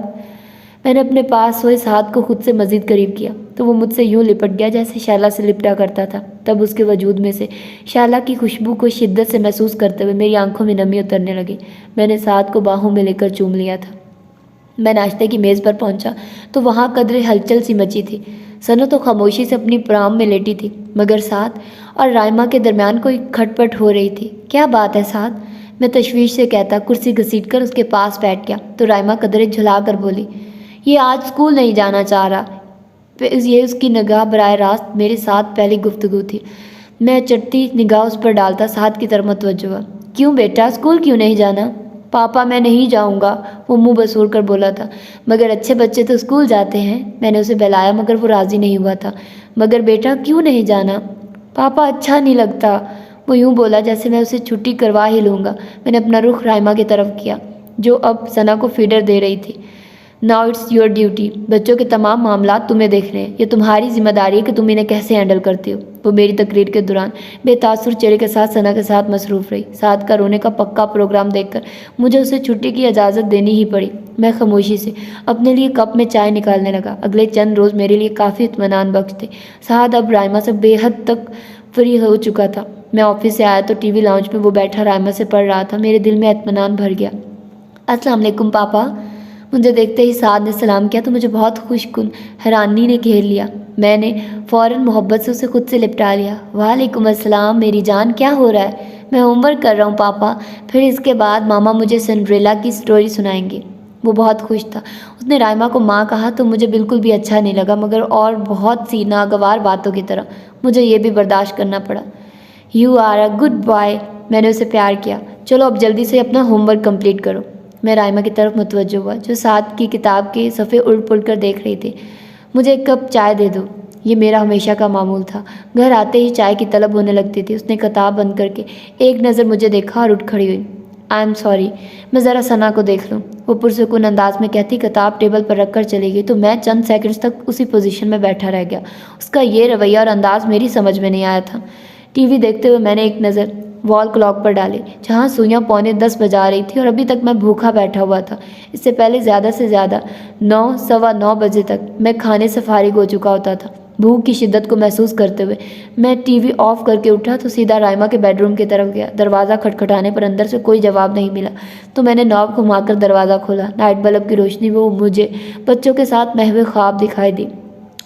میں نے اپنے پاس سوئے اس ہاتھ کو خود سے مزید قریب کیا تو وہ مجھ سے یوں لپٹ گیا جیسے شیلا سے لپٹا کرتا تھا۔ تب اس کے وجود میں سے شیلا کی خوشبو کو شدت سے محسوس کرتے ہوئے میری آنکھوں میں نمی اترنے لگی۔ میں نے ساتھ کو باہوں میں لے کر چوم لیا تھا۔ میں ناشتے کی میز پر پہنچا تو وہاں قدرے ہلچل سی مچی تھی۔ سنو تو خاموشی سے اپنی پرام میں لیٹی تھی، مگر ساتھ اور رائما کے درمیان کوئی کھٹ پٹ ہو رہی تھی۔ کیا بات ہے ساتھ؟ میں تشویش سے کہتا کرسی گھسیٹ کر اس کے پاس بیٹھ گیا تو رائما قدرے جھلا کر بولی، یہ آج اسکول نہیں جانا چاہ رہا۔ یہ اس کی نگاہ براہ راست میرے ساتھ پہلی گفتگو تھی۔ میں چٹتی نگاہ اس پر ڈالتا ساتھ کی طرف متوجہ ہوا۔ کیوں بیٹا، اسکول کیوں نہیں جانا؟ پاپا میں نہیں جاؤں گا، وہ منہ بسور کر بولا تھا۔ مگر اچھے بچے تو اسکول جاتے ہیں۔ میں نے اسے بہلایا مگر وہ راضی نہیں ہوا تھا۔ مگر بیٹا کیوں نہیں جانا؟ پاپا اچھا نہیں لگتا، وہ یوں بولا جیسے میں اسے چھٹی کروا ہی لوں گا۔ میں نے اپنا رخ رائما کی طرف کیا جو اب ثنا کو فیڈر دے رہی تھی۔ ناؤ اٹس یور ڈیوٹی، بچوں کے تمام معاملات تمہیں دیکھنے ہیں۔ یہ تمہاری ذمہ داری ہے کہ تم انہیں کیسے ہینڈل کرتے ہو۔ وہ میری تقریر کے دوران بے تاثر چہرے کے ساتھ ثنا کے ساتھ مصروف رہی۔ ساتھ کا رونے کا پکا پروگرام دیکھ کر مجھے اسے چھٹی کی اجازت دینی ہی پڑی۔ میں خاموشی سے اپنے لیے کپ میں چائے نکالنے لگا۔ اگلے چند روز میرے لیے کافی اطمینان بخش تھے۔ ساتھ اب رائما سے بے حد تک فری ہو چکا تھا۔ میں آفس سے آیا تو ٹی وی لاؤنج میں وہ بیٹھا رائما سے پڑھ رہا تھا۔ میرے دل میں اطمینان بھر گیا۔ السلام علیکم پاپا۔ مجھے دیکھتے ہی سعد نے سلام کیا تو مجھے بہت خوش کن حیرانی نے گھیر لیا۔ میں نے فوراً محبت سے اسے خود سے لپٹا لیا۔ وعلیکم السلام میری جان، کیا ہو رہا ہے؟ میں ہوم ورک کر رہا ہوں پاپا، پھر اس کے بعد ماما مجھے سنڈریلا کی سٹوری سنائیں گے۔ وہ بہت خوش تھا۔ اس نے رائما کو ماں کہا تو مجھے بالکل بھی اچھا نہیں لگا، مگر اور بہت سی ناگوار باتوں کی طرح مجھے یہ بھی برداشت کرنا پڑا۔ You are a good boy, میں نے اسے پیار کیا۔ چلو اب جلدی سے اپنا ہوم ورک کمپلیٹ کرو۔ میں رائما کی طرف متوجہ ہوا جو ساتھ کی کتاب کے صفحے الٹ پلٹ کر دیکھ رہی تھی۔ مجھے ایک کپ چائے دے دو، یہ میرا ہمیشہ کا معمول تھا۔ گھر آتے ہی چائے کی طلب ہونے لگتی تھی۔ اس نے کتاب بند کر کے ایک نظر مجھے دیکھا اور اٹھ کھڑی ہوئی۔ آئی ایم سوری، میں ذرا ثنا کو دیکھ لوں، وہ پرسکون انداز میں کہتی کتاب ٹیبل پر رکھ کر چلی گئی تو میں چند سیکنڈز تک اسی پوزیشن میں بیٹھا رہ گیا۔ اس کا یہ رویہ اور انداز میری سمجھ میں نہیں آیا تھا۔ ٹی وی دیکھتے ہوئے میں نے ایک نظر وال کلاک پر ڈالی جہاں سوئیاں 9:45 بجا رہی تھی اور ابھی تک میں بھوکا بیٹھا ہوا تھا۔ اس سے پہلے زیادہ سے زیادہ 9 سوا 9 بجے تک میں کھانے سے فارغ ہو چکا ہوتا تھا۔ بھوک کی شدت کو محسوس کرتے ہوئے میں ٹی وی آف کر کے اٹھا تو سیدھا رائما کے بیڈ روم کی طرف گیا۔ دروازہ کھٹکھٹانے پر اندر سے کوئی جواب نہیں ملا تو میں نے نوب گھما کر دروازہ کھولا۔ نائٹ بلب کی روشنی میں وہ مجھے بچوں کے ساتھ محو خواب دکھائی دی۔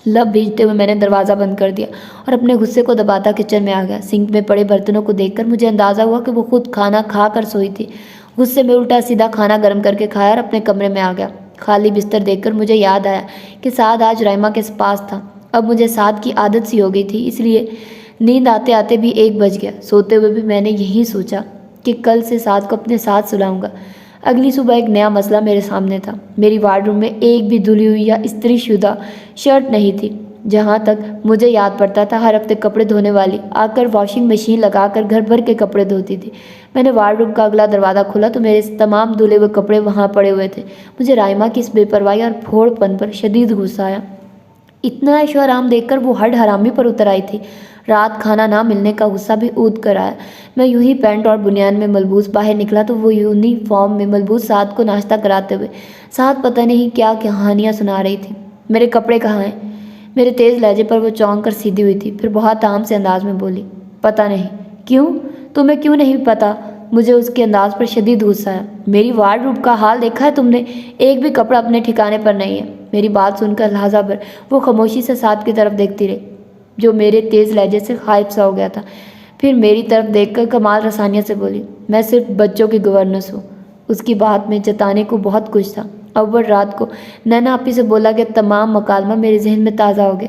لب بھیجتے ہوئے میں نے دروازہ بند کر دیا اور اپنے غصے کو دباتا کچن میں آ گیا۔ سنک میں پڑے برتنوں کو دیکھ کر مجھے اندازہ ہوا کہ وہ خود کھانا کھا کر سوئی تھی۔ غصے میں الٹا سیدھا کھانا گرم کر کے کھایا اور اپنے کمرے میں آ گیا۔ خالی بستر دیکھ کر مجھے یاد آیا کہ سعد آج رائما کے پاس تھا۔ اب مجھے سعد کی عادت سی ہو گئی تھی، اس لیے نیند آتے آتے بھی 1 بج گیا۔ سوتے ہوئے بھی میں نے یہی سوچا کہ کل سے سعد کو اپنے ساتھ سلاؤں گا۔ اگلی صبح ایک نیا مسئلہ میرے سامنے تھا۔ میری وارڈ روم میں ایک بھی دھلی ہوئی یا استری شدہ شرٹ نہیں تھی۔ جہاں تک مجھے یاد پڑتا تھا ہر ہفتے کپڑے دھونے والی آ کر واشنگ مشین لگا کر گھر بھر کے کپڑے دھوتی تھی۔ میں نے وارڈ روم کا اگلا دروازہ کھولا تو میرے تمام دھلے ہوئے کپڑے وہاں پڑے ہوئے تھے۔ مجھے رائما کی اس بے پرواہی اور پھوڑ پن پر شدید غصہ آیا۔ اتنا عیش و آرام دیکھ کر وہ ہڈ حرامی پر اتر آئی تھی۔ رات کھانا نہ ملنے کا غصہ بھی اود کر آیا۔ میں یوں ہی پینٹ اور بنیان میں ملبوس باہر نکلا تو وہ یونیفارم میں ملبوس سعد کو ناشتہ کراتے ہوئے سعد پتہ نہیں کیا کہانیاں سنا رہی تھی۔ میرے کپڑے کہاں ہیں؟ میرے تیز لہجے پر وہ چونک کر سیدھی ہوئی تھی، پھر بہت عام سے انداز میں بولی، پتہ نہیں۔ کیوں؟ تمہیں کیوں نہیں پتہ؟ مجھے اس کے انداز پر شدید غصہ ہے۔ میری وارڈ روم کا حال دیکھا ہے تم نے؟ ایک بھی کپڑا اپنے ٹھکانے پر نہیں ہے۔ میری بات سن کر لحظہ بھر وہ خاموشی سے سعد کی طرف دیکھتی رہی جو میرے تیز لہجے سے غائب سا ہو گیا تھا۔ پھر میری طرف دیکھ کر کمال رسانیہ سے بولی، میں صرف بچوں کی گورننس ہوں۔ اس کی بات میں جتانے کو بہت کچھ تھا۔ اول رات کو نینا آپی سے بولا گیا تمام مکالمہ میرے ذہن میں تازہ ہو گیا۔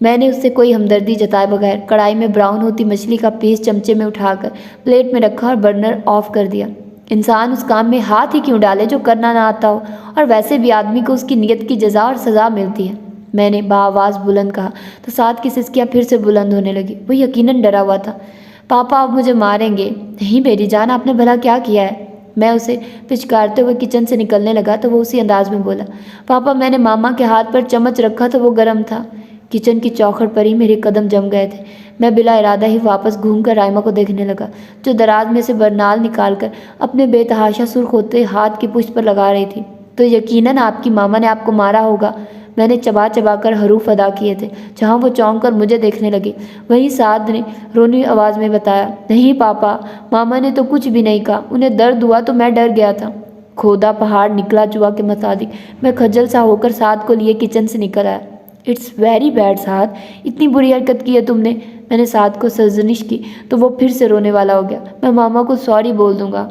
میں نے اس سے کوئی ہمدردی جتائے بغیر کڑھائی میں براؤن ہوتی مچھلی کا پیس چمچے میں اٹھا کر پلیٹ میں رکھا اور برنر آف کر دیا۔ انسان اس کام میں ہاتھ ہی کیوں ڈالے جو کرنا نہ آتا ہو، اور ویسے بھی آدمی کو اس کی نیت کی جزا اور سزا ملتی ہے۔ میں نے بآواز بلند کہا تو ساتھ کی سسکیاں پھر سے بلند ہونے لگی۔ وہ یقیناً ڈرا ہوا تھا۔ پاپا اب مجھے ماریں گے۔ نہیں میری جان، آپ نے بھلا کیا کیا ہے؟ میں اسے پچکارتے ہوئے کچن سے نکلنے لگا تو وہ اسی انداز میں بولا، پاپا میں نے ماما کے ہاتھ پر چمچ رکھا تو وہ گرم تھا۔ کچن کی چوکھٹ پر ہی میرے قدم جم گئے تھے۔ میں بلا ارادہ ہی واپس گھوم کر رائما کو دیکھنے لگا، جو دراز میں سے برنال نکال کر اپنے بے تحاشا سرخ ہوتے ہاتھ کی پشت پر لگا رہی تھی۔ تو یقیناً آپ کی ماما نے آپ کو مارا ہوگا۔ میں نے چبا چبا کر حروف ادا کیے تھے۔ جہاں وہ چونک کر مجھے دیکھنے لگی وہیں سعد نے رونی آواز میں بتایا، نہیں پاپا، ماما نے تو کچھ بھی نہیں کہا، انہیں درد ہوا تو میں ڈر گیا تھا۔ کھودا پہاڑ نکلا چوہا کے مصادق میں کھجل سا ہو کر سعد کو لیے کچن سے نکل آیا۔ اٹس ویری بیڈ سعد، اتنی بری حرکت کی ہے تم نے۔ میں نے سعد کو سرزنش کی تو وہ پھر سے رونے والا ہو گیا۔ میں ماما کو سوری بول دوں گا۔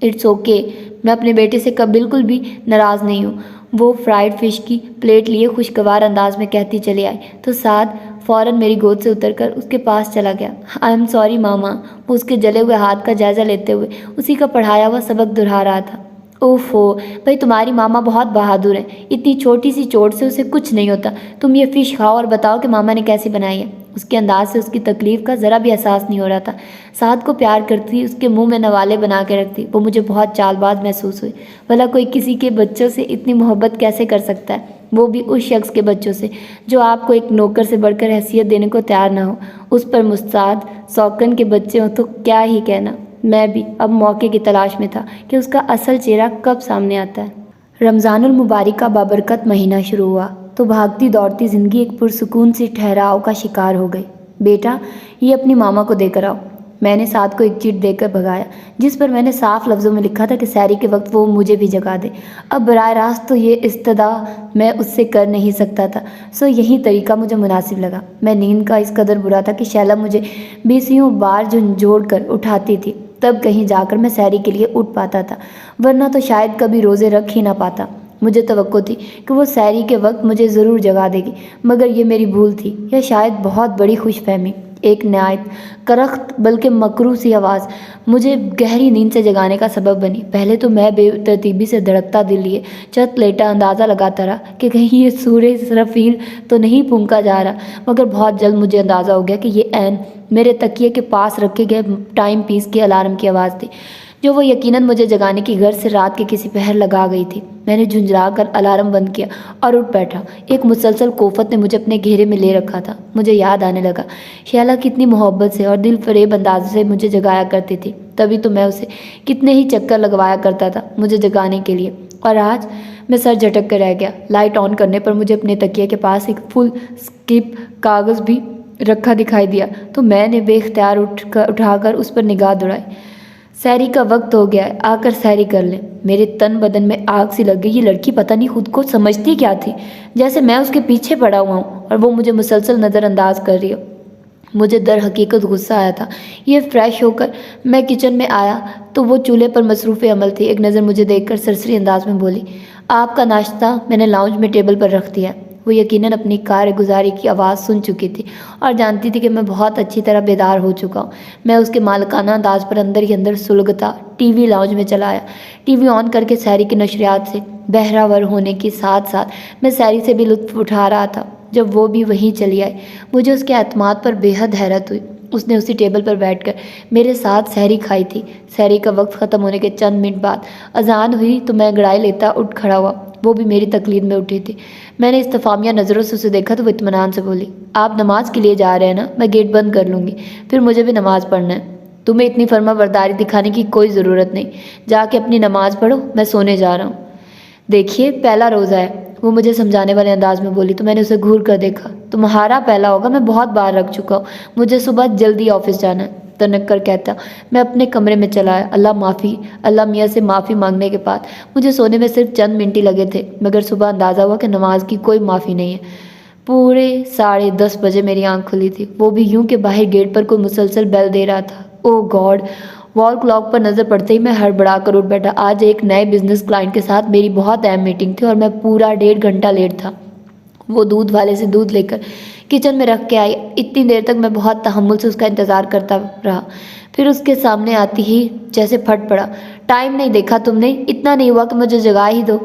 اٹس اوکے، میں اپنے بیٹے سے بالکل بھی ناراض نہیں ہوں، وہ فرائیڈ فش کی پلیٹ لیے خوشگوار انداز میں کہتی چلی آئی تو سعد فوراً میری گود سے اتر کر اس کے پاس چلا گیا۔ آئی ایم سوری ماما، وہ اس کے جلے ہوئے ہاتھ کا جائزہ لیتے ہوئے اسی کا پڑھایا ہوا سبق دہرا رہا تھا۔ اوف ہو بھائی، تمہاری ماما بہت بہادر ہے، اتنی چھوٹی سی چوٹ سے اسے کچھ نہیں ہوتا۔ تم یہ فش کھاؤ اور بتاؤ کہ ماما نے کیسی بنائی ہے۔ اس کے انداز سے اس کی تکلیف کا ذرا بھی احساس نہیں ہو رہا تھا۔ سعد کو پیار کرتی، اس کے منہ میں نوالے بنا کے رکھتی، وہ مجھے بہت چال باز محسوس ہوئی۔ بھلا کوئی کسی کے بچوں سے اتنی محبت کیسے کر سکتا ہے، وہ بھی اس شخص کے بچوں سے جو آپ کو ایک نوکر سے بڑھ کر حیثیت دینے کو تیار نہ ہو، اس پر مستعد سوکن کے بچے ہوں تو کیا ہی کہنا۔ میں بھی اب موقع کی تلاش میں تھا کہ اس کا اصل چہرہ کب سامنے آتا ہے۔ رمضان المبارک کا بابرکت مہینہ شروع ہوا تو بھاگتی دوڑتی زندگی ایک پرسکون سی ٹھہراؤ کا شکار ہو گئی۔ بیٹا، یہ اپنی ماما کو دے کر آؤ۔ میں نے سعد کو ایک چٹ دے کر بھگایا جس پر میں نے صاف لفظوں میں لکھا تھا کہ سحری کے وقت وہ مجھے بھی جگا دے۔ اب براہ راست تو یہ استدعا میں اس سے کر نہیں سکتا تھا، سو یہی طریقہ مجھے مناسب لگا۔ میں نیند کا اس قدر برا تھا کہ شیلا مجھے بیسیوں بار جھنجھوڑ کر اٹھاتی تھی، تب کہیں جا کر میں سحری کے لیے اٹھ پاتا تھا، ورنہ تو شاید کبھی روزے رکھ ہی نہ پاتا۔ مجھے توقع تھی کہ وہ سحری کے وقت مجھے ضرور جگا دے گی، مگر یہ میری بھول تھی یا شاید بہت بڑی خوش فہمی۔ ایک نہایت کرخت بلکہ مکروہ سی آواز مجھے گہری نیند سے جگانے کا سبب بنی۔ پہلے تو میں بے ترتیبی سے دھڑکتا دل لیے چت لیٹا اندازہ لگاتا رہا کہ کہیں یہ سورہ اسرافیل تو نہیں پھونکا جا رہا، مگر بہت جلد مجھے اندازہ ہو گیا کہ یہ عین میرے تکیے کے پاس رکھے گئے ٹائم پیس کے الارم کی آواز تھی، جو وہ یقیناً مجھے جگانے کی غرض سے رات کے کسی پہر لگا گئی تھی۔ میں نے جھنجھلا کر الارم بند کیا اور اٹھ بیٹھا۔ ایک مسلسل کوفت نے مجھے اپنے گھیرے میں لے رکھا تھا۔ مجھے یاد آنے لگا شیلا کتنی محبت سے اور دل فریب انداز سے مجھے جگایا کرتی تھی، تبھی تو میں اسے کتنے ہی چکر لگوایا کرتا تھا مجھے جگانے کے لیے۔ اور آج میں سر جھٹک کر رہ گیا۔ لائٹ آن کرنے پر مجھے اپنے تکیے کے پاس ایک فل اسکپ کاغذ بھی رکھا دکھائی دیا تو میں نے بے اختیار اٹھا کر اس پر نگاہ دوڑائی۔ سحری کا وقت ہو گیا ہے، آ کر سحری کر لیں۔ میرے تن بدن میں آگ سی لگ گئی۔ یہ لڑکی پتہ نہیں خود کو سمجھتی کیا تھی، جیسے میں اس کے پیچھے پڑا ہوا ہوں اور وہ مجھے مسلسل نظر انداز کر رہی ہو۔ مجھے در حقیقت غصہ آیا تھا۔ یہ فریش ہو کر میں کچن میں آیا تو وہ چولہے پر مصروف عمل تھی۔ ایک نظر مجھے دیکھ کر سرسری انداز میں بولی، آپ کا ناشتہ میں نے لاؤنج میں ٹیبل پر رکھ دیا ہے۔ وہ یقیناً اپنی کارگزاری کی آواز سن چکی تھی اور جانتی تھی کہ میں بہت اچھی طرح بیدار ہو چکا ہوں۔ میں اس کے مالکانہ انداز پر اندر ہی اندر سلگتا ٹی وی لاؤنج میں چلا آیا۔ ٹی وی آن کر کے سحری کی نشریات سے بہرہ ور ہونے کے ساتھ ساتھ میں سحری سے بھی لطف اٹھا رہا تھا۔ جب وہ بھی وہیں چلی آئی مجھے اس کے اعتماد پر بے حد حیرت ہوئی۔ اس نے اسی ٹیبل پر بیٹھ کر میرے ساتھ سحری کھائی تھی۔ سحری کا وقت ختم ہونے کے چند منٹ بعد اذان ہوئی تو میں گڑائی لیتا اٹھ کھڑا ہوا۔ وہ بھی میری تقلید میں اٹھی تھی۔ میں نے استفہامیہ نظروں سے اسے دیکھا تو وہ اطمینان سے بولی، آپ نماز کے لیے جا رہے ہیں نا؟ میں گیٹ بند کر لوں گی، پھر مجھے بھی نماز پڑھنا ہے۔ تمہیں اتنی فرما برداری دکھانے کی کوئی ضرورت نہیں، جا کے اپنی نماز پڑھو، میں سونے جا رہا ہوں۔ دیکھیے پہلا روزہ ہے، وہ مجھے سمجھانے والے انداز میں بولی تو میں نے اسے گھور کر دیکھا۔ تمہارا پہلا ہوگا، میں بہت بار رکھ چکا ہوں، مجھے صبح جلدی آفس جانا ہے، تنک کر کہتا میں اپنے کمرے میں چلا آیا۔ اللہ میاں سے معافی مانگنے کے بعد مجھے سونے میں صرف چند منٹ ہی لگے تھے، مگر صبح اندازہ ہوا کہ نماز کی کوئی معافی نہیں ہے۔ پورے 10:30 بجے میری آنکھ کھلی تھی، وہ بھی یوں کہ باہر گیٹ پر کوئی مسلسل بیل دے رہا تھا۔ او گاڈ! وال کلاک پر نظر پڑتے ہی میں ہڑبڑا کر اٹھ بیٹھا۔ آج ایک نئے بزنس کلائنٹ کے ساتھ میری بہت اہم میٹنگ تھی اور میں پورا 1.5 گھنٹہ لیٹ تھا۔ وہ دودھ والے سے دودھ لے کر کچن میں رکھ کے آئی۔ اتنی دیر تک میں بہت تحمل سے اس کا انتظار کرتا رہا، پھر اس کے سامنے آتی ہی جیسے پھٹ پڑا۔ ٹائم نہیں دیکھا تم نے؟ اتنا نہیں ہوا کہ مجھے جگا ہی دو؟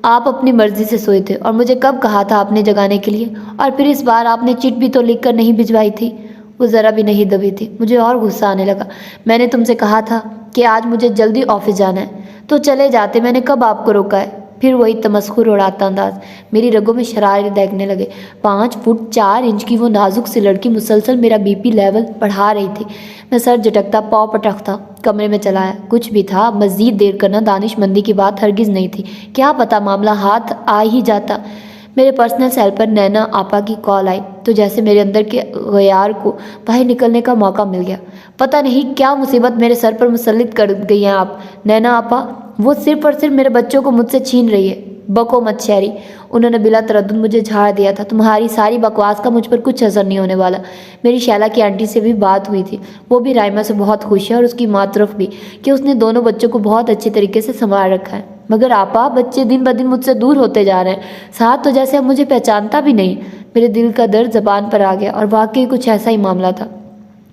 آپ اپنی مرضی سے سوئے تھے، اور مجھے کب کہا تھا آپ نے جگانے کے لیے؟ اور پھر اس بار آپ نے چٹ بھی تو لکھ کر نہیں بھجوائی تھی۔ وہ ذرا بھی نہیں دبی تھی۔ مجھے اور غصہ آنے لگا۔ میں نے تم سے کہا تھا کہ آج مجھے جلدی آفس جانا ہے، تو چلے جاتے، میں نے کب آپ کو روکا ہے؟ پھر وہی تمسخر اڑاتا انداز۔ میری رگوں میں شرارے دیکھنے لگے۔ 5 فٹ 4 انچ کی وہ نازک سی لڑکی مسلسل میرا بی پی لیول بڑھا رہی تھی۔ میں سر جھٹکتا، پاؤں پٹکتا کمرے میں چلا آیا۔ کچھ بھی تھا، مزید دیر کرنا دانش مندی کی بات ہرگز نہیں تھی۔ کیا پتا معاملہ ہاتھ آ ہی جاتا۔ میرے پرسنل سیل پر نینا آپا کی کال آئی تو جیسے میرے اندر کے غیار کو باہر نکلنے کا موقع مل گیا۔ پتہ نہیں کیا مصیبت میرے سر پر مسلط کر گئی ہیں آپ، نینا آپا۔ وہ صرف اور صرف میرے بچوں کو مجھ سے چھین رہی ہے۔ بکو مت شہری، انہوں نے بلا تردد مجھے جھاڑ دیا تھا۔ تمہاری ساری بکواس کا مجھ پر کچھ اثر نہیں ہونے والا۔ میری شیلا کی آنٹی سے بھی بات ہوئی تھی، وہ بھی رائما سے بہت خوش ہے، اور اس کی ماں طرف بھی، کہ اس نے دونوں بچوں کو بہت اچھے طریقے سے سنبھال رکھا ہے۔ مگر آپا، بچے دن بدن مجھ سے دور ہوتے جا رہے ہیں، ساتھ تو جیسے اب مجھے پہچانتا بھی نہیں۔ میرے دل کا درد زبان پر آ گیا، اور واقعی کچھ ایسا ہی معاملہ تھا۔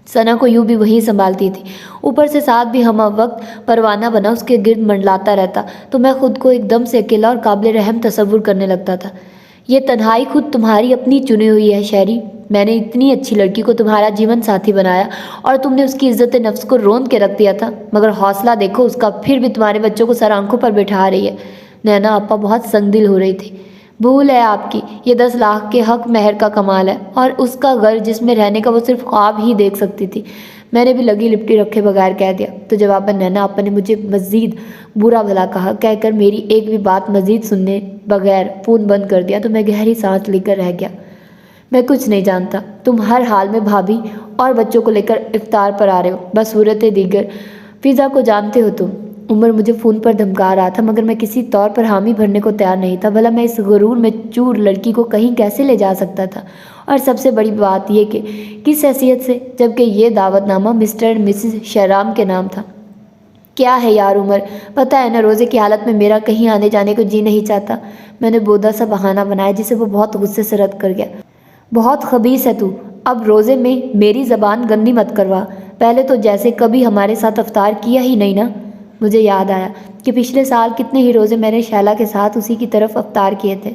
ثنا کو یوں بھی وہی سنبھالتی تھی، اوپر سے ساتھ بھی ہم وقت پروانہ بنا اس کے گرد منڈلاتا رہتا، تو میں خود کو ایک دم سے اکیلا اور قابل رحم تصور کرنے لگتا تھا۔ یہ تنہائی خود تمہاری اپنی چنی ہوئی ہے شہری۔ میں نے اتنی اچھی لڑکی کو تمہارا جیون ساتھی بنایا، اور تم نے اس کی عزت نفس کو روند کے رکھ دیا تھا، مگر حوصلہ دیکھو اس کا، پھر بھی تمہارے بچوں کو سر آنکھوں پر بٹھا رہی ہے۔ نینا آپا بہت سنگ دل ہو رہی تھی۔ بھول ہے آپ کی، یہ 10 لاکھ کے حق مہر کا کمال ہے، اور اس کا گھر جس میں رہنے کا وہ صرف خواب ہی دیکھ سکتی تھی۔ میں نے بھی لگی لپٹی رکھے بغیر کہہ دیا، تو جواب میں نینا آپا نے مجھے مزید برا بھلا کہا، کہہ کر میری ایک بھی بات مزید سننے بغیر فون بند کر دیا، تو میں گہری سانس لے کر رہ گیا۔ میں کچھ نہیں جانتا، تم ہر حال میں بھابھی اور بچوں کو لے کر افطار پر آ رہے ہو، بس صورت دیگر فضا کو جانتے ہو تم۔ عمر مجھے فون پر دھمکا رہا تھا، مگر میں کسی طور پر حامی بھرنے کو تیار نہیں تھا۔ بھلا میں اس غرور میں چور لڑکی کو کہیں کیسے لے جا سکتا تھا؟ اور سب سے بڑی بات یہ کہ کس حیثیت سے، جبکہ یہ دعوت نامہ مسٹر اینڈ مسز شہرام کے نام تھا۔ کیا ہے یار عمر، پتہ ہے نا روزے کی حالت میں میرا کہیں آنے جانے کو جی نہیں چاہتا۔ میں نے بودا سا بہانہ بنایا، جسے وہ بہت غصے سے رد کر گیا۔ بہت خبیث ہے تو، اب روزے میں میری زبان گندی مت کروا۔ پہلے تو جیسے کبھی ہمارے ساتھ افطار کیا ہی نہیں نا۔ مجھے یاد آیا کہ پچھلے سال کتنے ہی روزے میں نے شیلا کے ساتھ اسی کی طرف افطار کیے تھے۔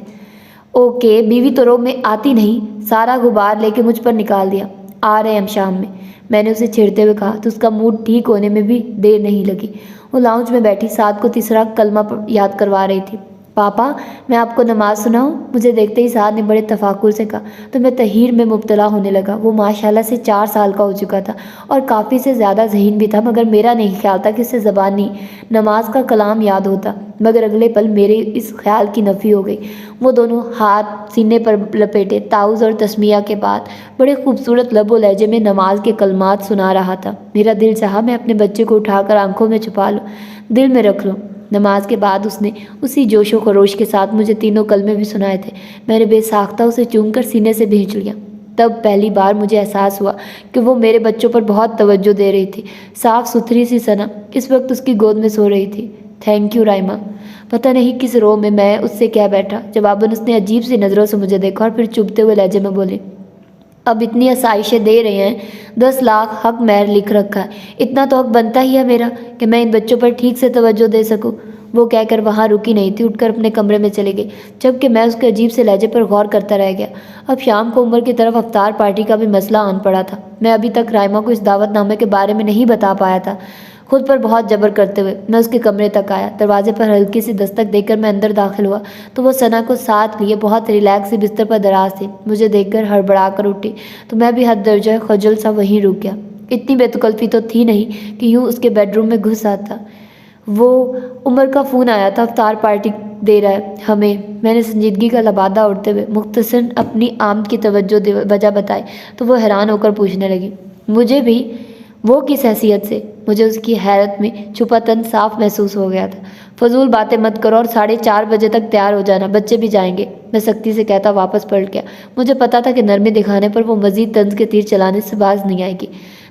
اوکے، بیوی تو روب میں آتی نہیں، سارا غبار لے کے مجھ پر نکال دیا۔ آ رہے ہم شام میں نے اسے چھیڑتے ہوئے کہا، تو اس کا موڈ ٹھیک ہونے میں بھی دیر نہیں لگی۔ وہ لاؤنج میں بیٹھی سعد کو تیسرا کلمہ یاد کروا رہی تھی۔ پاپا، میں آپ کو نماز سناؤں؟ مجھے دیکھتے ہی سعد نے بڑے تفاکر سے کہا، تو میں تحیر میں مبتلا ہونے لگا۔ وہ ماشاءاللہ سے 4 سال کا ہو چکا تھا، اور کافی سے زیادہ ذہین بھی تھا، مگر میرا نہیں خیال تھا کہ اسے زبانی نماز کا کلام یاد ہوتا۔ مگر اگلے پل میرے اس خیال کی نفی ہو گئی۔ وہ دونوں ہاتھ سینے پر لپیٹے تعوذ اور تسمیہ کے بعد بڑے خوبصورت لب و لہجے میں نماز کے کلمات سنا رہا تھا۔ میرا دل چاہا میں اپنے بچے کو اٹھا کر آنکھوں میں چھپا لوں، دل میں رکھ لوں۔ نماز کے بعد اس نے اسی جوش و خروش کے ساتھ مجھے 3 کلمے بھی سنائے تھے۔ میں نے بے ساختہ اسے چوم کر سینے سے بھینچ لیا۔ تب پہلی بار مجھے احساس ہوا کہ وہ میرے بچوں پر بہت توجہ دے رہی تھی۔ صاف ستھری سی ثنا اس وقت اس کی گود میں سو رہی تھی۔ Thank you Raima. پتہ نہیں کس رو میں اس سے کہہ بیٹھا۔ جواباً اس نے عجیب سی نظروں سے مجھے دیکھا، اور پھر چبھتے ہوئے لہجے میں بولی، اب اتنی آسائشیں دے رہے ہیں، 10 لاکھ حق مہر لکھ رکھا ہے، اتنا تو حق بنتا ہی ہے میرا کہ میں ان بچوں پر ٹھیک سے توجہ دے سکوں۔ وہ کہہ کر وہاں رکی نہیں تھی، اٹھ کر اپنے کمرے میں چلے گئی، جبکہ میں اس کے عجیب سے لہجے پر غور کرتا رہ گیا۔ اب شام کو عمر کی طرف افطار پارٹی کا بھی مسئلہ آن پڑا تھا۔ میں ابھی تک رائما کو اس دعوت نامے کے بارے میں نہیں بتا پایا تھا۔ خود پر بہت جبر کرتے ہوئے میں اس کے کمرے تک آیا۔ دروازے پر ہلکی سی دستک دے کر میں اندر داخل ہوا تو وہ ثنا کو ساتھ لیے بہت ریلیکس سی بستر پر دراز تھی۔ مجھے دیکھ کر ہڑبڑا کر اٹھی تو میں بھی حد درجہ خجل سا وہیں رک گیا۔ اتنی بے تکلفی تو تھی نہیں کہ یوں اس کے بیڈ روم میں گھس آتا۔ وہ عمر کا فون آیا تھا، افطار پارٹی دے رہا ہے ہمیں۔ میں نے سنجیدگی کا لبادہ اڑتے ہوئے مختصراً اپنی آمد کی وجہ بتائی تو وہ حیران ہو کر پوچھنے لگی، مجھے بھی؟ وہ کس حیثیت سے؟ مجھے اس کی حیرت میں چھپا تن صاف محسوس ہو گیا تھا۔ فضول باتیں مت کرو اور 4:30 بجے تک تیار ہو جانا، بچے بھی جائیں گے، میں سختی سے کہتا واپس پلٹ گیا۔ مجھے پتا تھا کہ نرمی دکھانے پر وہ مزید طنز کے تیر چلانے سے باز نہیں آئے گی۔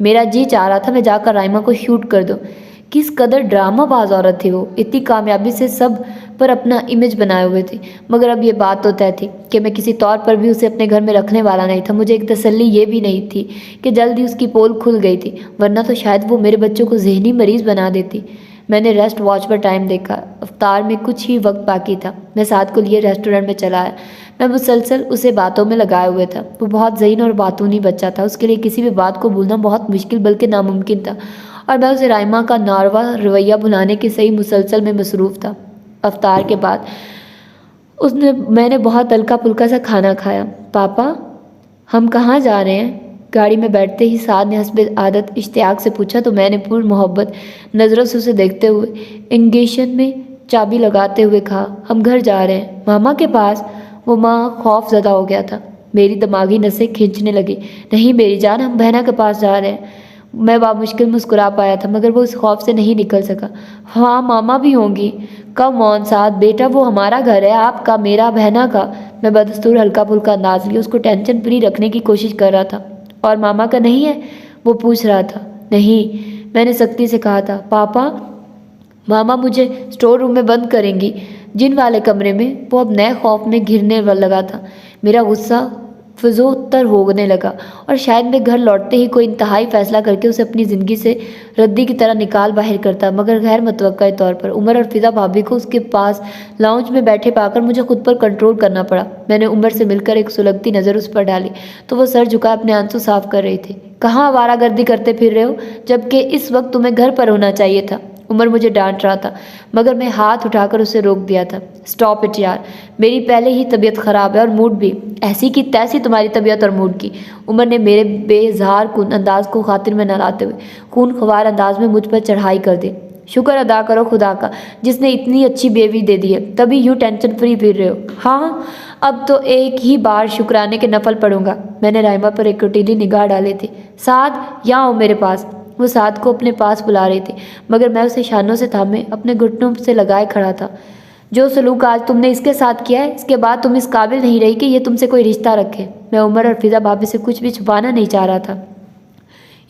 میرا جی چاہ رہا تھا میں جا کر رائما کو شوٹ کر دوں۔ کس قدر ڈرامہ باز عورت تھی وہ، اتنی کامیابی سے سب پر اپنا امیج بنائے ہوئے تھی، مگر اب یہ بات تو طے تھی کہ میں کسی طور پر بھی اسے اپنے گھر میں رکھنے والا نہیں تھا۔ مجھے ایک تسلی یہ بھی نہیں تھی کہ جلد ہی اس کی پول کھل گئی تھی، ورنہ تو شاید وہ میرے بچوں کو ذہنی مریض بنا دیتی۔ میں نے ریسٹ واچ پر ٹائم دیکھا، افطار میں کچھ ہی وقت باقی تھا۔ میں سعد کو لیے ریسٹورنٹ میں چلا آیا۔ میں مسلسل اسے باتوں میں لگائے ہوئے تھا۔ وہ بہت ذہین اور باتونی بچہ تھا، اس کے لیے کسی بھی بات کو بھولنا بہت مشکل بلکہ ناممکن تھا، اور میں اسے رائما کا ناروا رویہ بھلانے کے صحیح مسلسل میں مصروف تھا۔ افطار کے بعد میں نے بہت ہلکا پھلکا سا کھانا کھایا۔ پاپا ہم کہاں جا رہے ہیں؟ گاڑی میں بیٹھتے ہی سعد نے حسب عادت اشتیاق سے پوچھا تو میں نے پر محبت نظروں سے اسے دیکھتے ہوئے انگیشن میں چابی لگاتے ہوئے کہا، ہم گھر جا رہے ہیں، ماما کے پاس۔ وہ ماں خوف زدہ ہو گیا تھا۔ میری دماغی نسیں کھنچنے لگی۔ نہیں میری جان، ہم بہنا کے پاس جا رہے ہیں۔ میں بامشکل مسکرا پایا تھا، مگر وہ اس خوف سے نہیں نکل سکا۔ ہاں ماما بھی ہوں گی۔ کم آن سعد بیٹا، وہ ہمارا گھر ہے، آپ کا، میرا، بہنا کا۔ میں بدستور ہلکا پھلکا انداز لیے اس کو ٹینشن فری رکھنے کی کوشش کر رہا تھا۔ اور ماما کا نہیں ہے؟ وہ پوچھ رہا تھا۔ نہیں، میں نے سختی سے کہا تھا۔ پاپا ماما مجھے اسٹور روم میں بند کریں گی، جن والے کمرے میں۔ وہ اب نئے خوف میں گھرنے لگا تھا۔ میرا غصہ فضو تر ہونے لگا، اور شاید میں گھر لوٹتے ہی کوئی انتہائی فیصلہ کر کے اسے اپنی زندگی سے ردی کی طرح نکال باہر کرتا، مگر غیر متوقع طور پر عمر اور فضا بھابھی کو اس کے پاس لاؤنج میں بیٹھے پا کر مجھے خود پر کنٹرول کرنا پڑا۔ میں نے عمر سے مل کر ایک سلگتی نظر اس پر ڈالی تو وہ سر جھکا اپنے آنسو صاف کر رہی تھی۔ کہاں آوارہ گردی کرتے پھر رہے ہو، جبکہ اس وقت تمہیں گھر پر ہونا چاہیے تھا۔ عمر مجھے ڈانٹ رہا تھا، مگر میں ہاتھ اٹھا کر اسے روک دیا تھا۔ اسٹاپ اٹ یار، میری پہلے ہی طبیعت خراب ہے اور موڈ بھی ایسی کی تیسی تمہاری طبیعت اور موڈ کی۔ عمر نے میرے بے اظہار کن انداز کو خاطر میں نہ لاتے ہوئے خون خوار انداز میں مجھ پر چڑھائی کر دی۔ شکر ادا کرو خدا کا جس نے اتنی اچھی بیوی دے دی ہے، تبھی یوں ٹینشن فری پھر رہے ہو۔ ہاں اب تو ایک ہی بار شکرانے کے نفل پڑھوں گا۔ میں نے رائما پر ایک کٹیلی نگاہ ڈالی تھی۔ سعد یہاں آؤ میرے پاس۔ وہ سعد کو اپنے پاس بلا رہی تھی، مگر میں اسے شانوں سے تھامے اپنے گھٹنوں سے لگائے کھڑا تھا۔ جو سلوک آج تم نے اس کے ساتھ کیا ہے، اس کے بعد تم اس قابل نہیں رہی کہ یہ تم سے کوئی رشتہ رکھے۔ میں عمر اور فضا بھابھی سے کچھ بھی چھپانا نہیں چاہ رہا تھا۔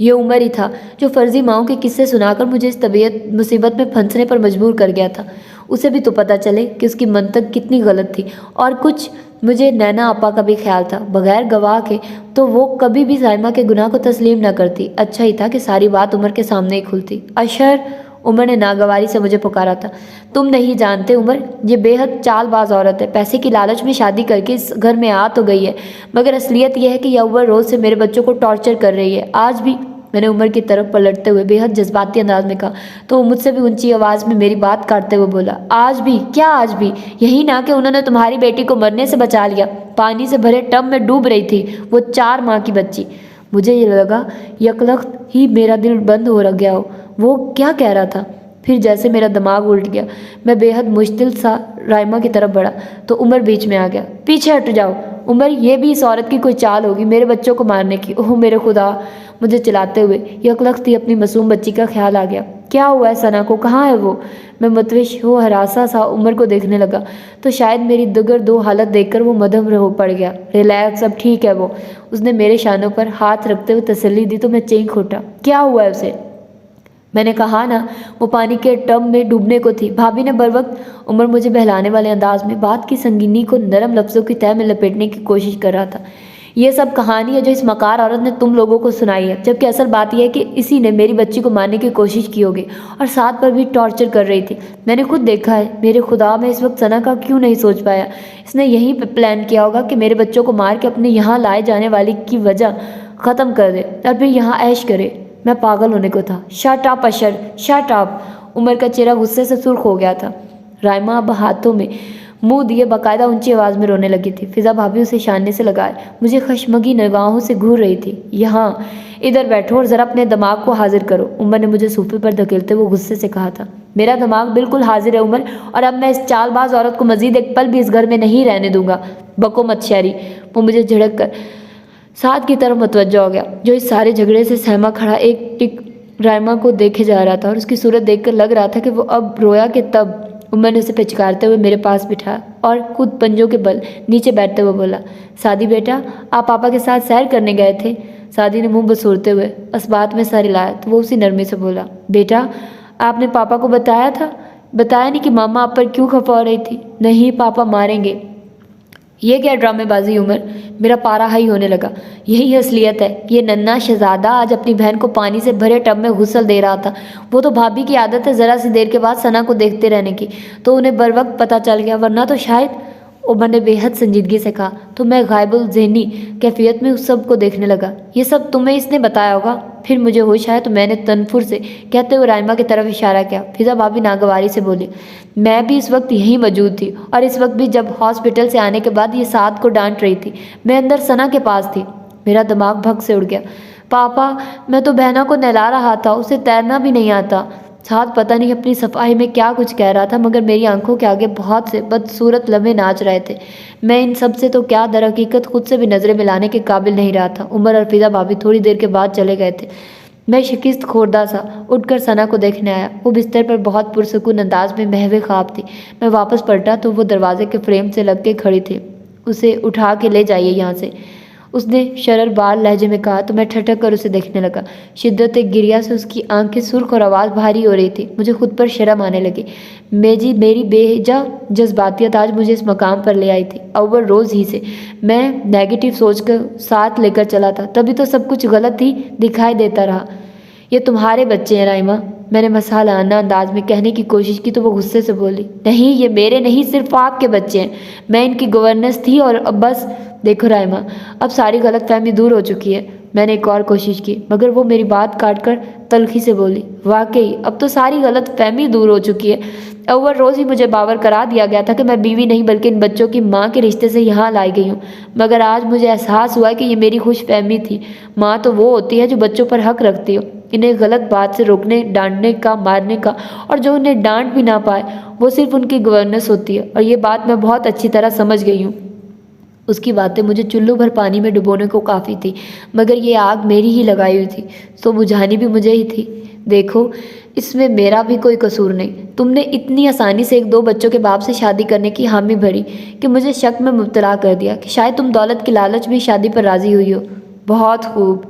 یہ عمر ہی تھا جو فرضی ماؤں کے قصے سنا کر مجھے اس طبیعت مصیبت میں پھنسنے پر مجبور کر گیا تھا۔ اسے بھی تو پتہ چلے کہ اس کی منطق کتنی غلط تھی، اور کچھ مجھے نینا آپا کا بھی خیال تھا، بغیر گواہ کے تو وہ کبھی بھی سائمہ کے گناہ کو تسلیم نہ کرتی۔ اچھا ہی تھا کہ ساری بات عمر کے سامنے ہی کھلتی۔ اشر، عمر نے ناگواری سے مجھے پکارا تھا۔ تم نہیں جانتے عمر، یہ بے حد چال باز عورت ہے، پیسے کی لالچ میں شادی کر کے اس گھر میں آ تو گئی ہے، مگر اصلیت یہ ہے کہ یہ عمر روز سے میرے بچوں کو ٹارچر کر رہی ہے۔ آج بھی، میں نے عمر کی طرف پلٹتے ہوئے بے حد جذباتی انداز میں کہا تو وہ مجھ سے بھی اونچی آواز میں میری بات کاٹتے ہوئے بولا، آج بھی؟ کیا آج بھی؟ یہی نہ کہ انہوں نے تمہاری بیٹی کو مرنے سے بچا لیا، پانی سے بھرے ٹب میں ڈوب رہی تھی وہ 4 ماہ کی بچی۔ مجھے یہ لگا یکلخت ہی میرا دل بند ہو گیا ہو۔ وہ کیا کہہ رہا تھا؟ پھر جیسے میرا دماغ الٹ گیا، میں بے حد مشتعل سا رائما کی طرف بڑھا تو عمر بیچ میں آ گیا۔ پیچھے ہٹ جاؤ عمر، یہ بھی اس عورت کی کوئی چال ہوگی میرے بچوں کو مارنے کی۔ اوہ میرے خدا، مجھے چلاتے ہوئے یکلخت ہی اپنی معصوم بچی کا خیال آ گیا۔ کیا ہوا ہے ثنا کو، کہاں ہے وہ؟ میں متوش ہو ہراساں سا عمر کو دیکھنے لگا تو شاید میری دگر دو حالت دیکھ کر وہ مدھم ہو پڑ گیا۔ ریلیکس، اب ٹھیک ہے وہ۔ اس نے میرے شانوں پر ہاتھ رکھتے ہوئے تسلی دی تو میں چینک اٹھا۔ کیا ہوا ہے اسے؟ میں نے کہا نا، وہ پانی کے ٹب میں ڈوبنے کو تھی، بھابھی نے بروقت۔ عمر مجھے بہلانے والے انداز میں بات کی سنگینی کو نرم لفظوں کی تہہ میں لپیٹنے کی کوشش کر رہا تھا۔ یہ سب کہانی ہے جو اس مکار عورت نے تم لوگوں کو سنائی ہے، جبکہ اصل بات یہ ہے کہ اسی نے میری بچی کو مارنے کی کوشش کی ہوگی اور ساتھ پر بھی ٹارچر کر رہی تھی۔ میں نے خود دیکھا ہے۔ میرے خدا، میں اس وقت ثنا کا کیوں نہیں سوچ پایا؟ اس نے یہیں پہ پلان کیا ہوگا کہ میرے بچوں کو مار کے اپنے یہاں لائے جانے والی کی وجہ ختم کر دے اور پھر یہاں عیش کرے۔ میں پاگل ہونے کو تھا۔ شٹ اپ اشر، شٹ اپ۔ عمر کا چہرہ غصے سے سرخ ہو گیا تھا۔ رائما اب ہاتھوں میں منہ دیے باقاعدہ اونچی آواز میں رونے لگی تھی۔ فضا بھابھی اسے شاننے سے لگائے مجھے خشمگی نگاہوں سے گھور رہی تھی۔ یہاں ادھر بیٹھو اور ذرا اپنے دماغ کو حاضر کرو، عمر نے مجھے صوفے پر دھکیلتے ہوئے غصے سے کہا تھا۔ میرا دماغ بالکل حاضر ہے عمر، اور اب میں اس چال باز عورت کو مزید ایک پل بھی اس گھر میں نہیں رہنے دوں گا۔ بکو مت شہری۔ وہ مجھے جھڑک کر سعد کی طرف متوجہ ہو گیا جو اس سارے جھگڑے سے سہما کھڑا ایک ٹک رائما کو دیکھے جا رہا تھا، اور اس کی صورت دیکھ کر لگ رہا تھا کہ وہ اب رویا کہ تب۔ عمر نے اسے پچکارتے ہوئے میرے پاس بٹھا اور خود پنجوں کے بل نیچے بیٹھتے ہوئے بولا، سعدی بیٹا، آپ پاپا کے ساتھ سیر کرنے گئے تھے؟ سعدی نے منہ بسورتے ہوئے اس بات میں سر ہلایا تو وہ اسی نرمی سے بولا، بیٹا آپ نے پاپا کو بتایا تھا؟ بتایا نہیں کہ ماما آپ پر کیوں خفا ہو رہی تھی؟ نہیں، پاپا ماریں گے۔ یہ کیا ڈرامے بازی عمر؟ میرا پارا ہائی ہونے لگا۔ یہی اصلیت ہے۔ یہ ننھا شہزادہ آج اپنی بہن کو پانی سے بھرے ٹب میں غسل دے رہا تھا۔ وہ تو بھابھی کی عادت ہے ذرا سی دیر کے بعد ثنا کو دیکھتے رہنے کی، تو انہیں بر وقت پتہ چل گیا، ورنہ تو شاید۔ عمر نے بے حد سنجیدگی سے کہا تو میں غائب الذہنی کیفیت میں اس سب کو دیکھنے لگا۔ یہ سب تمہیں اس نے بتایا ہوگا؟ پھر مجھے ہوش آیا تو میں نے تنفر سے کہتے ہوئے رائمہ کی طرف اشارہ کیا۔ فضا بھابھی ناگواری سے بولی، میں بھی اس وقت یہیں موجود تھی، اور اس وقت بھی جب ہاسپٹل سے آنے کے بعد یہ سعد کو ڈانٹ رہی تھی، میں اندر ثنا کے پاس تھی۔ میرا دماغ بھگ سے اڑ گیا۔ پاپا، میں تو بہنا کو نہلا رہا تھا، اسے تیرنا بھی نہیں آتا۔ سعد پتہ نہیں اپنی صفائی میں کیا کچھ کہہ رہا تھا، مگر میری آنکھوں کے آگے بہت سے بدصورت لمحے ناچ رہے تھے۔ میں ان سب سے تو کیا در حقیقت خود سے بھی نظریں ملانے کے قابل نہیں رہا تھا۔ عمر اور فضا بھابھی تھوڑی دیر کے بعد چلے گئے تھے۔ میں شکست خوردہ سا اٹھ کر ثنا کو دیکھنے آیا۔ وہ بستر پر بہت پرسکون انداز میں محو خواب تھی۔ میں واپس پلٹا تو وہ دروازے کے فریم سے لگ کے کھڑی تھی۔ اسے اٹھا کے لے جائیے یہاں سے، اس نے شرر بار لہجے میں کہا تو میں ٹھٹک کر اسے دیکھنے لگا۔ شدت گریہ سے اس کی آنکھیں سرخ اور آواز بھاری ہو رہی تھی۔ مجھے خود پر شرم آنے لگی۔ میری بے جا جذباتیت آج مجھے اس مقام پر لے آئی تھی۔ اول روز ہی سے میں نیگیٹو سوچ کر ساتھ لے کر چلا تھا، تبھی تو سب کچھ غلط ہی دکھائی دیتا رہا۔ یہ تمہارے بچے ہیں رائمہ، میں نے مسالانہ انداز میں کہنے کی کوشش کی تو وہ غصے سے بولی، نہیں یہ میرے نہیں، صرف آپ کے بچے ہیں، میں ان کی گورننس تھی اور اب بس۔ دیکھو رائمہ، اب ساری غلط فہمی دور ہو چکی ہے۔ میں نے ایک اور کوشش کی، مگر وہ میری بات کاٹ کر تلخی سے بولی، واقعی اب تو ساری غلط فہمی دور ہو چکی ہے۔ اول روز ہی مجھے باور کرا دیا گیا تھا کہ میں بیوی نہیں بلکہ ان بچوں کی ماں کے رشتے سے یہاں لائی گئی ہوں، مگر آج مجھے احساس ہوا کہ یہ میری خوش فہمی تھی۔ ماں تو وہ ہوتی ہے جو بچوں پر حق رکھتی ہو، انہیں غلط بات سے روکنے، ڈانٹنے کا، مارنے کا، اور جو انہیں ڈانٹ بھی نہ پائے وہ صرف ان کی گورننس ہوتی ہے، اور یہ بات میں بہت اچھی طرح سمجھ گئی ہوں۔ اس کی باتیں مجھے چلو بھر پانی میں ڈبونے کو کافی تھی، مگر یہ آگ میری ہی لگائی ہوئی تھی، تو بجھانی بھی مجھے ہی تھی۔ دیکھو اس میں میرا بھی کوئی قصور نہیں، تم نے اتنی آسانی سے ایک دو بچوں کے باپ سے شادی کرنے کی حامی بھری کہ مجھے شک میں مبتلا کر دیا کہ شاید تم دولت کی لالچ میں شادی پر راضی ہوئی ہو۔ بہت خوب،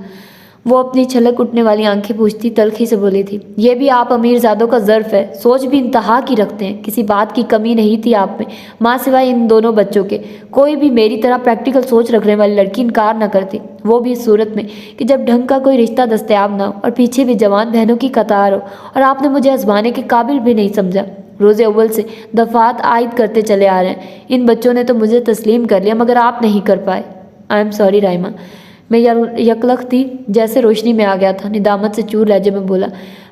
وہ اپنی چھلک اٹھنے والی آنکھیں پوچھتی تلخی سے بولی تھی، یہ بھی آپ امیر زادوں کا ظرف ہے، سوچ بھی انتہا کی رکھتے ہیں، کسی بات کی کمی نہیں تھی آپ میں، ماں سوائے ان دونوں بچوں کے۔ کوئی بھی میری طرح پریکٹیکل سوچ رکھنے والی لڑکی انکار نہ کرتی، وہ بھی اس صورت میں کہ جب ڈھنگ کا کوئی رشتہ دستیاب نہ ہو اور پیچھے بھی جوان بہنوں کی قطار ہو، اور آپ نے مجھے آزمانے کے قابل بھی نہیں سمجھا۔ روز اول سے دفعات عائد کرتے چلے آ رہے ہیں، ان بچوں نے تو مجھے تسلیم کر لیا مگر آپ نہیں کر پائے۔ آئی ایم سوری رائمہ، میں یکلخت تھی جیسے روشنی میں آ گیا تھا، ندامت سے چور لہجے میں بولا،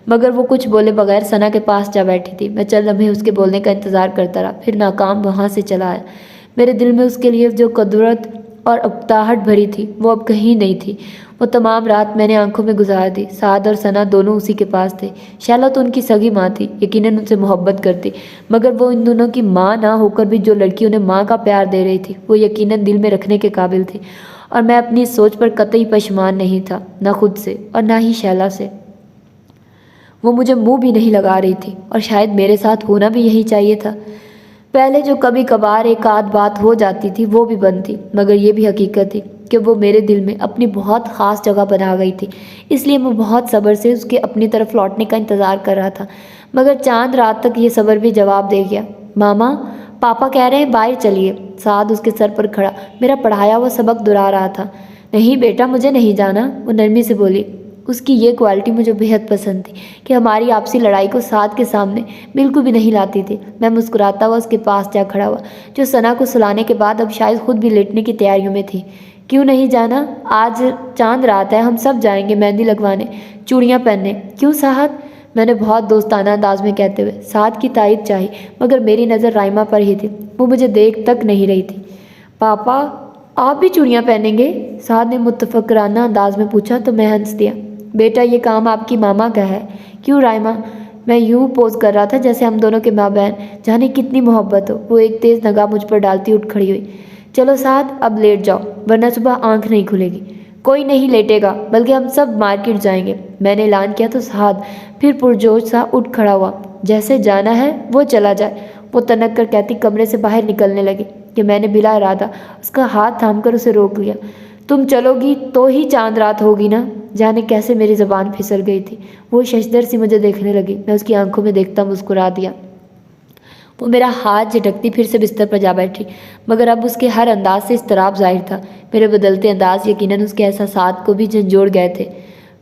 مگر وہ کچھ بولے بغیر ثنا کے پاس جا بیٹھی تھی۔ میں چند لمحے اس کے بولنے کا انتظار کرتا رہا، پھر ناکام وہاں سے چلا آیا۔ میرے دل میں اس کے لیے جو قدرت اور اکتاہٹ بھری تھی وہ اب کہیں نہیں تھی۔ وہ تمام رات میں نے آنکھوں میں گزار دی۔ سعد اور ثنا دونوں اسی کے پاس تھے۔ شیلا تو ان کی سگی ماں تھی، یقیناً ان سے محبت کرتی، مگر وہ ان دونوں کی ماں نہ ہو کر بھی جو لڑکی انہیں ماں کا پیار دے رہی تھی وہ یقیناً دل میں رکھنے کے قابل تھی، اور میں اپنی سوچ پر قطعی پشیمان نہیں تھا، نہ خود سے اور نہ ہی شیلا سے۔ وہ مجھے منہ بھی نہیں لگا رہی تھی، اور شاید میرے ساتھ ہونا بھی یہی چاہیے تھا۔ پہلے جو کبھی کبھار ایک آدھ بات ہو جاتی تھی وہ بھی بند تھی، مگر یہ بھی حقیقت تھی کہ وہ میرے دل میں اپنی بہت خاص جگہ بنا گئی تھی، اس لیے میں بہت صبر سے اس کے اپنی طرف لوٹنے کا انتظار کر رہا تھا، مگر چاند رات تک یہ صبر بھی جواب دے گیا۔ ماما، پاپا کہہ رہے ہیں باہر چلیے۔ سعد اس کے سر پر کھڑا میرا پڑھایا ہوا سبق دہرا رہا تھا۔ نہیں بیٹا، مجھے نہیں جانا، وہ نرمی سے بولی۔ اس کی یہ کوالٹی مجھے بہت پسند تھی کہ ہماری آپسی لڑائی کو سعد کے سامنے بالکل بھی نہیں لاتی تھی۔ میں مسکراتا ہوا اس کے پاس جا کھڑا ہوا، جو ثنا کو سلانے کے بعد اب شاید خود بھی لیٹنے کی تیاریوں میں تھی۔ کیوں نہیں جانا؟ آج چاند رات ہے، ہم سب جائیں گے مہندی لگوانے، چوڑیاں پہننے۔ کیوں سعد؟ میں نے بہت دوستانہ انداز میں کہتے ہوئے سعد کی تائید چاہی، مگر میری نظر رائمہ پر ہی تھی، وہ مجھے دیکھ تک نہیں رہی تھی۔ پاپا، آپ بھی چوڑیاں پہنیں گے؟ سعد نے متفکرانہ انداز میں پوچھا تو میں ہنس دیا۔ بیٹا، یہ کام آپ کی ماما کا ہے۔ کیوں رائمہ؟ میں یوں پوز کر رہا تھا جیسے ہم دونوں کے ماں بہن، جانے کتنی محبت ہو۔ وہ ایک تیز نگاہ مجھ پر ڈالتی اٹھ کھڑی ہوئی۔ چلو سعد، اب لیٹ جاؤ ورنہ صبح آنکھ نہیں کھلے گی۔ کوئی نہیں لیٹے گا، بلکہ ہم سب مارکیٹ جائیں گے، میں نے اعلان کیا تو سعد پھر پرجوش سا اٹھ کھڑا ہوا۔ جیسے جانا ہے وہ چلا جائے، وہ تنک کر کہتی کمرے سے باہر نکلنے لگے کہ میں نے بلا ارادہ اس کا ہاتھ تھام کر اسے روک لیا۔ تم چلو گی تو ہی چاند رات ہوگی نا؟ جانے کیسے میری زبان پھسل گئی تھی۔ وہ ششدر سی مجھے دیکھنے لگی۔ میں اس کی آنکھوں میں دیکھتا مسکرا دیا۔ وہ میرا ہاتھ جھٹکتی پھر سے بستر پر جا بیٹھی، مگر اب اس کے ہر انداز سے اضطراب ظاہر تھا۔ میرے بدلتے انداز یقیناً اس کے احساسات کو بھی جھنجھوڑ گئے تھے۔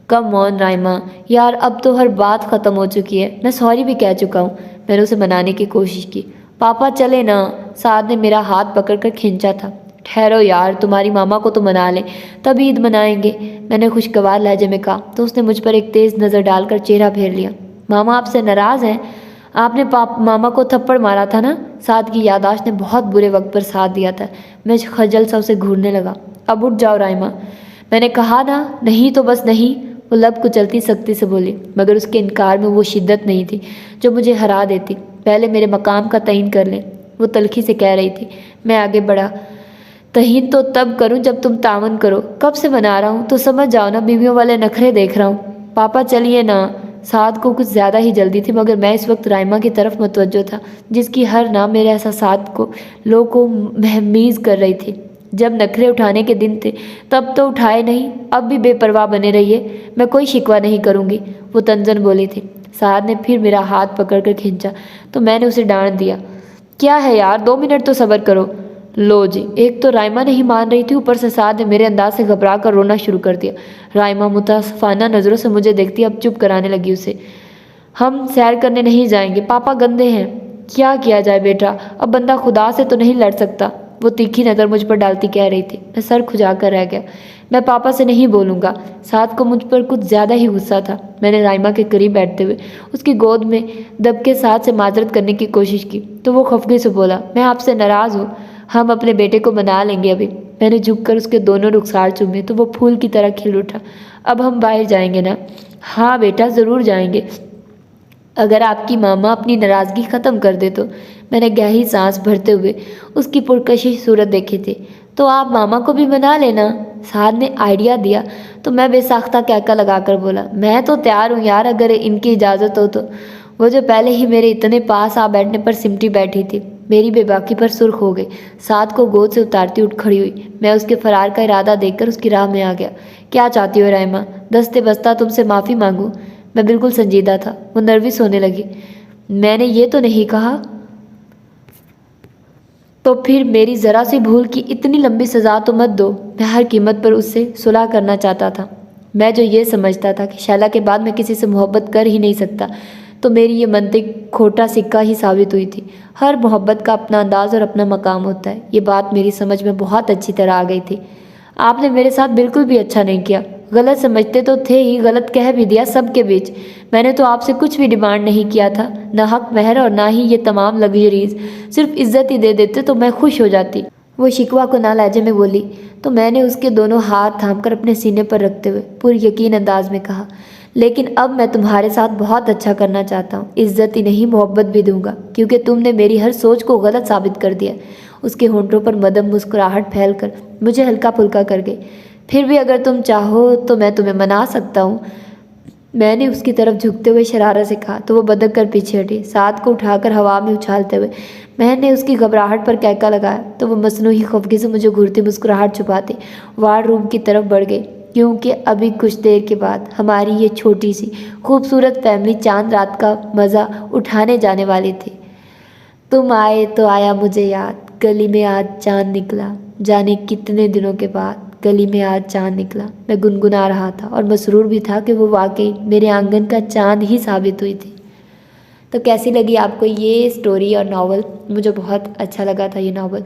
کم آن رائما، یار اب تو ہر بات ختم ہو چکی ہے، میں سوری بھی کہہ چکا ہوں۔ میں نے اسے منانے کی کوشش کی۔ پاپا چلے نا، سعد نے میرا ہاتھ پکڑ کر کھینچا تھا۔ ٹھہرو یار، تمہاری ماما کو تو منا لیں، تب عید منائیں گے، میں نے خوشگوار لہجے میں کہا، تو اس نے مجھ پر ایک تیز نظر ڈال کر چہرہ پھیر لیا۔ ماما آپ سے ناراض ہیں؟ آپ نے ماما کو تھپڑ مارا تھا نا؟ سعد کی یادداشت نے بہت برے وقت پر ساتھ دیا تھا۔ میں خجل سا اسے گھورنے لگا۔ اب اٹھ جاؤ رائما، میں نے کہا نا، نہیں تو بس نہیں۔ وہ لب کچلتی سختی سے بولی، مگر اس کے انکار میں وہ شدت نہیں تھی جو مجھے ہرا دیتی۔ پہلے میرے مقام کا تعین کر لیں، وہ تلخی سے کہہ رہی تھی۔ میں آگے بڑھا۔ تعین تو تب کروں جب تم تعاون کرو، کب سے بنا رہا ہوں تو سمجھ جاؤ نا، بیویوں والے نخرے دیکھ رہا ہوں۔ پاپا چلیے نا۔ سعد کو کچھ زیادہ ہی جلدی تھی، مگر میں اس وقت رائما کی طرف متوجہ تھا، جس کی ہر نام میرے احساسات کو لو کو مہمیز کر رہی تھی۔ جب نخرے اٹھانے کے دن تھے تب تو اٹھائے نہیں، اب بھی بے پرواہ بنے رہیے، میں کوئی شکوہ نہیں کروں گی، وہ تنزن بولی تھی۔ سعد نے پھر میرا ہاتھ پکڑ کر کھینچا تو میں نے اسے ڈانٹ دیا۔ کیا ہے یار، 2 منٹ تو صبر کرو۔ لو جی، ایک تو رائما نہیں مان رہی تھی، اوپر سے سعد نے میرے انداز سے گھبرا کر رونا شروع کر دیا۔ رائما متاسفانہ نظروں سے مجھے دیکھتی اب چپ کرانے لگی اسے۔ ہم سیر کرنے نہیں جائیں گے، پاپا گندے ہیں۔ کیا جائے بیٹا، اب بندہ خدا سے تو نہیں لڑ سکتا، وہ تیکھی نظر مجھ پر ڈالتی کہہ رہی تھی۔ میں سر کھجا کر رہ گیا۔ میں پاپا سے نہیں بولوں گا۔ سعد کو مجھ پر کچھ زیادہ ہی غصہ تھا۔ میں نے رائما کے قریب بیٹھتے ہوئے اس کی گود میں دب کے ساتھ سے معذرت کرنے کی کوشش کی تو وہ خفگی سے بولا، میں آپ سے ناراض ہوں، ہم اپنے بیٹے کو منا لیں گے ابھی۔ میں نے جھک کر اس کے دونوں رخسار چومے تو وہ پھول کی طرح کھل اٹھا۔ اب ہم باہر جائیں گے نا؟ ہاں بیٹا، ضرور جائیں گے، اگر آپ کی ماما اپنی ناراضگی ختم کر دے تو۔ میں نے گہری سانس بھرتے ہوئے اس کی پرکشش صورت دیکھی تھی۔ تو آپ ماما کو بھی منا لینا، سعد نے آئیڈیا دیا تو میں بے ساختہ کہکا لگا کر بولا، میں تو تیار ہوں یار، اگر ان کی اجازت ہو تو۔ وہ جو پہلے ہی میرے اتنے پاس آ بیٹھنے پر سمٹی بیٹھی تھی، میری بے باکی پر سرخ ہو گئی۔ سعد کو گود سے اتارتی اٹھ کھڑی ہوئی۔ میں اس کے فرار کا ارادہ دیکھ کر اس کی راہ میں آ گیا۔ کیا چاہتی ہو رائما؟ دستے بستہ تم سے معافی مانگوں؟ میں بالکل سنجیدہ تھا۔ وہ نروس ہونے لگی۔ میں نے یہ تو نہیں کہا۔ تو پھر میری ذرا سی بھول کی اتنی لمبی سزا تو مت دو۔ میں ہر قیمت پر اس سے صلح کرنا چاہتا تھا۔ میں جو یہ سمجھتا تھا کہ شیلا کے بعد میں کسی سے محبت کر ہی نہیں سکتا، تو میری یہ منطق کھوٹا سکہ ہی ثابت ہوئی تھی۔ ہر محبت کا اپنا انداز اور اپنا مقام ہوتا ہے، یہ بات میری سمجھ میں بہت اچھی طرح آ گئی تھی۔ آپ نے میرے ساتھ بالکل بھی اچھا نہیں کیا، غلط سمجھتے تو تھے ہی، غلط کہہ بھی دیا سب کے بیچ۔ میں نے تو آپ سے کچھ بھی ڈیمانڈ نہیں کیا تھا، نہ حق مہر اور نہ ہی یہ تمام لگژریز، صرف عزت ہی دے دیتے تو میں خوش ہو جاتی، وہ شکوہ کناں لہجے میں بولی۔ تو میں نے اس کے دونوں ہاتھ تھام کر اپنے سینے پر رکھتے ہوئے پر یقین انداز میں کہا، لیکن اب میں تمہارے ساتھ بہت اچھا کرنا چاہتا ہوں، عزت ہی نہیں محبت بھی دوں گا، کیونکہ تم نے میری ہر سوچ کو غلط ثابت کر دیا۔ اس کے ہونٹوں پر مدم مسکراہٹ پھیل کر مجھے ہلکا پھلکا کر گئی۔ پھر بھی اگر تم چاہو تو میں تمہیں منا سکتا ہوں، میں نے اس کی طرف جھکتے ہوئے شرارت سے کہا تو وہ بدک کر پیچھے ہٹی، سعد کو اٹھا کر ہوا میں اچھالتے ہوئے میں نے اس کی گھبراہٹ پر کہکا لگایا تو وہ مصنوعی خفگی سے مجھے گھورتی مسکراہٹ چھپاتی وارڈ روم کی طرف بڑھ گئی، کیونکہ ابھی کچھ دیر کے بعد ہماری یہ چھوٹی سی خوبصورت فیملی چاند رات کا مزہ اٹھانے جانے والی تھی۔ تم آئے تو آیا مجھے یاد، گلی میں آج چاند نکلا، جانے کتنے دنوں کے بعد گلی میں آج چاند نکلا، میں گنگنا رہا تھا اور مسرور بھی تھا کہ وہ واقعی میرے آنگن کا چاند ہی ثابت ہوئی تھی۔ تو کیسی لگی آپ کو یہ سٹوری اور ناول؟ مجھے بہت اچھا لگا تھا یہ ناول،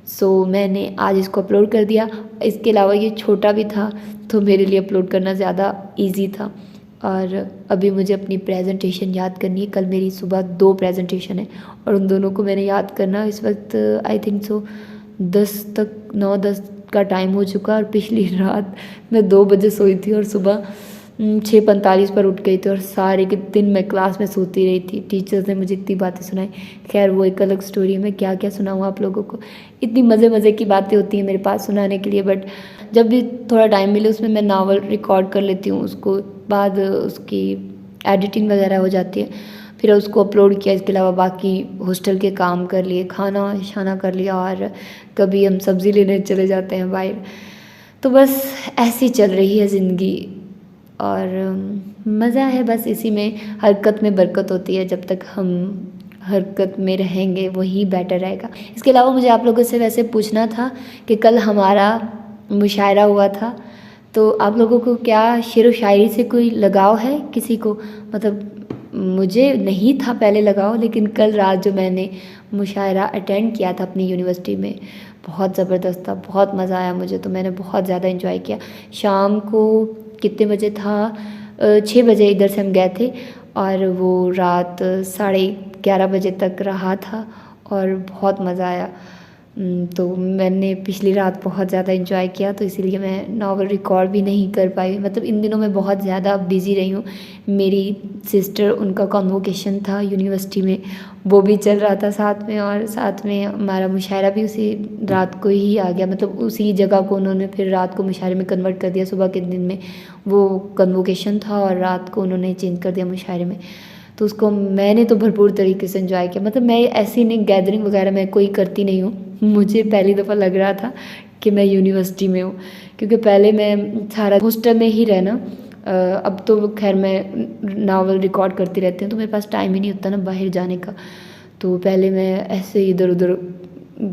سو میں نے آج اس کو اپلوڈ کر دیا۔ اس کے علاوہ یہ چھوٹا بھی تھا تو میرے لیے اپلوڈ کرنا زیادہ ایزی تھا، اور ابھی مجھے اپنی پریزنٹیشن یاد کرنی ہے۔ کل میری صبح 2 پریزنٹیشن ہیں اور ان دونوں کو میں نے یاد کرنا، اس وقت آئی تھنک سو 9-10 کا ٹائم ہو چکا، اور پچھلی رات میں 2 بجے سوئی تھی اور صبح 6:45 پر اٹھ گئی تھی، اور سارے کے دن میں کلاس میں سوتی رہی تھی۔ ٹیچرز نے مجھے اتنی باتیں سنائی، خیر وہ ایک الگ سٹوری ہے، میں کیا کیا سناؤں آپ لوگوں کو، اتنی مزے کی باتیں ہوتی ہیں میرے پاس سنانے کے لیے، بٹ جب بھی تھوڑا ٹائم ملے اس میں میں ناول ریکارڈ کر لیتی ہوں، اس کو بعد اس کی ایڈیٹنگ وغیرہ ہو جاتی ہے، پھر اس کو اپلوڈ کیا۔ اس کے علاوہ باقی ہاسٹل کے کام کر لیے، کھانا شانا کر لیا، اور کبھی ہم سبزی لینے چلے جاتے ہیں باہر، تو بس ایسی چل رہی ہے زندگی، اور مزہ ہے بس اسی میں، حرکت میں برکت ہوتی ہے، جب تک ہم حرکت میں رہیں گے وہی بیٹر رہے گا۔ اس کے علاوہ مجھے آپ لوگوں سے ویسے پوچھنا تھا کہ کل ہمارا مشاعرہ ہوا تھا، تو آپ لوگوں کو کیا شعر و شاعری سے کوئی لگاؤ ہے کسی کو؟ مطلب مجھے نہیں تھا پہلے لگاؤ، لیکن کل رات جو میں نے مشاعرہ اٹینڈ کیا تھا اپنی یونیورسٹی میں، بہت زبردست تھا، بہت مزہ آیا مجھے، تو میں نے بہت زیادہ انجوائے کیا۔ شام کو کتنے بجے تھا، 6 بجے ادھر سے ہم گئے تھے، اور وہ رات 11:30 بجے تک رہا تھا، اور بہت مزہ آیا۔ تو میں نے پچھلی رات بہت زیادہ انجوائے کیا، تو اسی لیے میں ناول ریکارڈ بھی نہیں کر پائی، مطلب ان دنوں میں بہت زیادہ بزی رہی ہوں۔ میری سسٹر، ان کا کنووکیشن تھا یونیورسٹی میں، وہ بھی چل رہا تھا ساتھ میں، اور ساتھ میں ہمارا مشاعرہ بھی اسی رات کو ہی آ گیا، مطلب اسی جگہ کو انہوں نے پھر رات کو مشاعرے میں کنورٹ کر دیا۔ صبح کے دن میں وہ کنووکیشن تھا اور رات کو انہوں نے چینج کر دیا مشاعرے میں، تو اس کو میں نے تو بھرپور طریقے سے انجوائے کیا۔ مطلب میں ایسی نہیں، گیدرنگ وغیرہ میں کوئی کرتی نہیں ہوں، مجھے پہلی دفعہ لگ رہا تھا کہ میں یونیورسٹی میں ہوں، کیونکہ پہلے میں سارا ہاسٹل میں ہی رہنا، اب تو خیر میں ناول ریکارڈ کرتی رہتی ہوں، تو میرے پاس ٹائم ہی نہیں ہوتا نا باہر جانے کا، تو پہلے میں ایسے ہی ادھر ادھر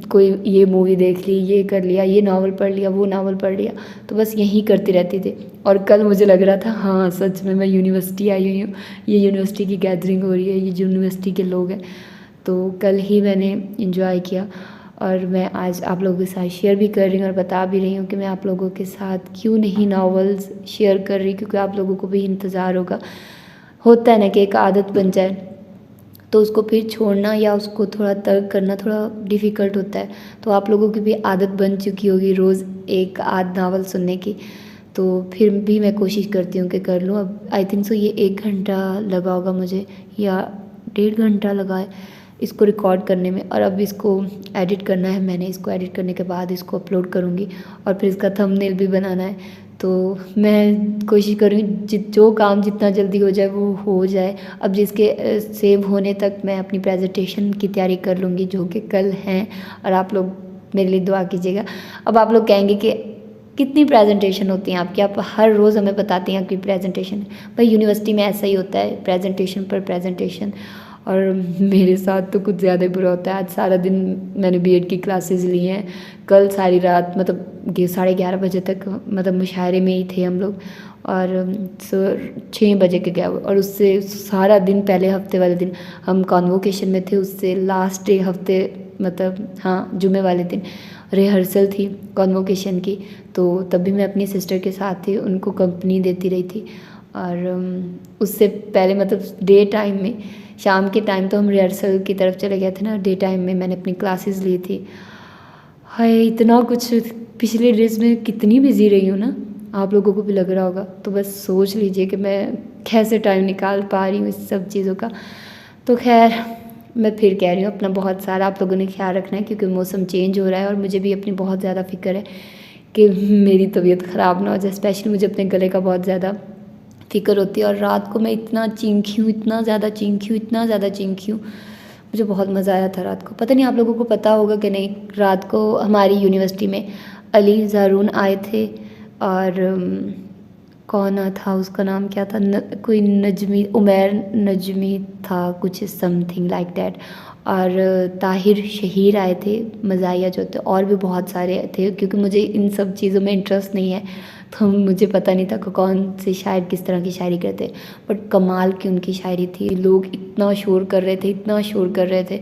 کوئی یہ مووی دیکھ لی، یہ کر لیا، یہ ناول پڑھ لیا، وہ ناول پڑھ لیا، تو بس یہی کرتی رہتی تھی۔ اور کل مجھے لگ رہا تھا ہاں سچ میں یونیورسٹی آئی ہوئی ہوں، یہ یونیورسٹی کی گیدرنگ ہو رہی ہے، یہ یونیورسٹی کے لوگ ہیں، تو کل ہی میں نے انجوائے کیا، اور میں آج آپ لوگوں کے ساتھ شیئر بھی کر رہی ہوں اور بتا بھی رہی ہوں کہ میں آپ لوگوں کے ساتھ کیوں نہیں ناولز شیئر کر رہی، کیونکہ آپ لوگوں کو بھی انتظار ہوتا ہے نا کہ ایک عادت بن جائے، تو اس کو پھر چھوڑنا یا اس کو تھوڑا ترک کرنا تھوڑا ڈیفیکلٹ ہوتا ہے، تو آپ لوگوں کی بھی عادت بن چکی ہوگی روز ایک آدھ ناول سننے کی، تو پھر بھی میں کوشش کرتی ہوں کہ کر لوں۔ اب آئی تھنک سو یہ 1 گھنٹہ لگا ہوگا مجھے، یا 1.5 گھنٹہ لگا ہے اس کو ریکارڈ کرنے میں، اور اب اس کو ایڈٹ کرنا ہے میں نے، اس کو ایڈٹ کرنے کے بعد اس کو اپلوڈ کروں گی، اور پھر اس کا تھمب نیل بھی بنانا ہے، تو میں کوشش کروں گی جو کام جتنا جلدی ہو جائے وہ ہو جائے۔ اب جس کے سیو ہونے تک میں اپنی پریزنٹیشن کی تیاری کر لوں گی، جو کہ کل ہیں، اور آپ لوگ میرے لیے دعا کیجیے گا۔ اب آپ لوگ کہیں گے کہ کتنی پریزنٹیشن ہوتی ہیں آپ کی، آپ ہر روز ہمیں بتاتی ہیں آپ کی پریزنٹیشن، بھائی یونیورسٹی میں ایسا ہی ہوتا ہے، پریزنٹیشن پر پریزنٹیشن، اور میرے ساتھ تو کچھ زیادہ برا ہوتا ہے۔ آج سارا دن میں نے بی ایڈ کی کلاسز لی ہیں، کل ساری رات مطلب 11:30 بجے تک مطلب مشاعرے میں ہی تھے ہم لوگ، اور 6 بجے کے گئے، اور اس سے سارا دن پہلے ہفتے والے دن ہم کانووکیشن میں تھے، اس سے لاسٹ ڈے ہفتے مطلب ہاں جمعے والے دن ریہرسل تھی کانووکیشن کی، تو تب بھی میں اپنی سسٹر کے ساتھ تھی، ان کو کمپنی دیتی رہی تھی، اور اس سے پہلے مطلب ڈے ٹائم میں شام کے ٹائم تو ہم ریہرسل کی طرف چلے گئے تھے نا، ڈے ٹائم میں میں نے اپنی کلاسز لی تھی۔ ہائے اتنا کچھ پچھلے ڈیز میں کتنی بزی رہی ہوں نا، آپ لوگوں کو بھی لگ رہا ہوگا، تو بس سوچ لیجئے کہ میں کیسے ٹائم نکال پا رہی ہوں اس سب چیزوں کا۔ تو خیر میں پھر کہہ رہی ہوں اپنا بہت سارا آپ لوگوں نے خیال رکھنا ہے، کیونکہ موسم چینج ہو رہا ہے، اور مجھے بھی اپنی بہت زیادہ فکر ہے کہ میری طبیعت خراب نہ ہو جائے، اسپیشلی مجھے اپنے گلے کا بہت زیادہ فکر ہوتی ہے، اور رات کو میں اتنا چینکھی ہوں، اتنا زیادہ چینکھی ہوں، مجھے بہت مزہ آیا تھا رات کو۔ پتہ نہیں آپ لوگوں کو پتہ ہوگا کہ نہیں، رات کو ہماری یونیورسٹی میں علی زارون آئے تھے، اور کون تھا، اس کا نام کیا تھا، کوئی نجمی، عمیر نجمی تھا کچھ، سم تھنگ لائک دیٹ، اور طاہر شہیر آئے تھے، مزاحیہ جو تھے، اور بھی بہت سارے تھے، کیونکہ مجھے ان سب چیزوں میں انٹرسٹ نہیں ہے، تو مجھے پتہ نہیں تھا کہ کون سے شاعر کس طرح کی شاعری کرتے، بٹ کمال کی ان کی شاعری تھی، لوگ اتنا شور کر رہے تھے،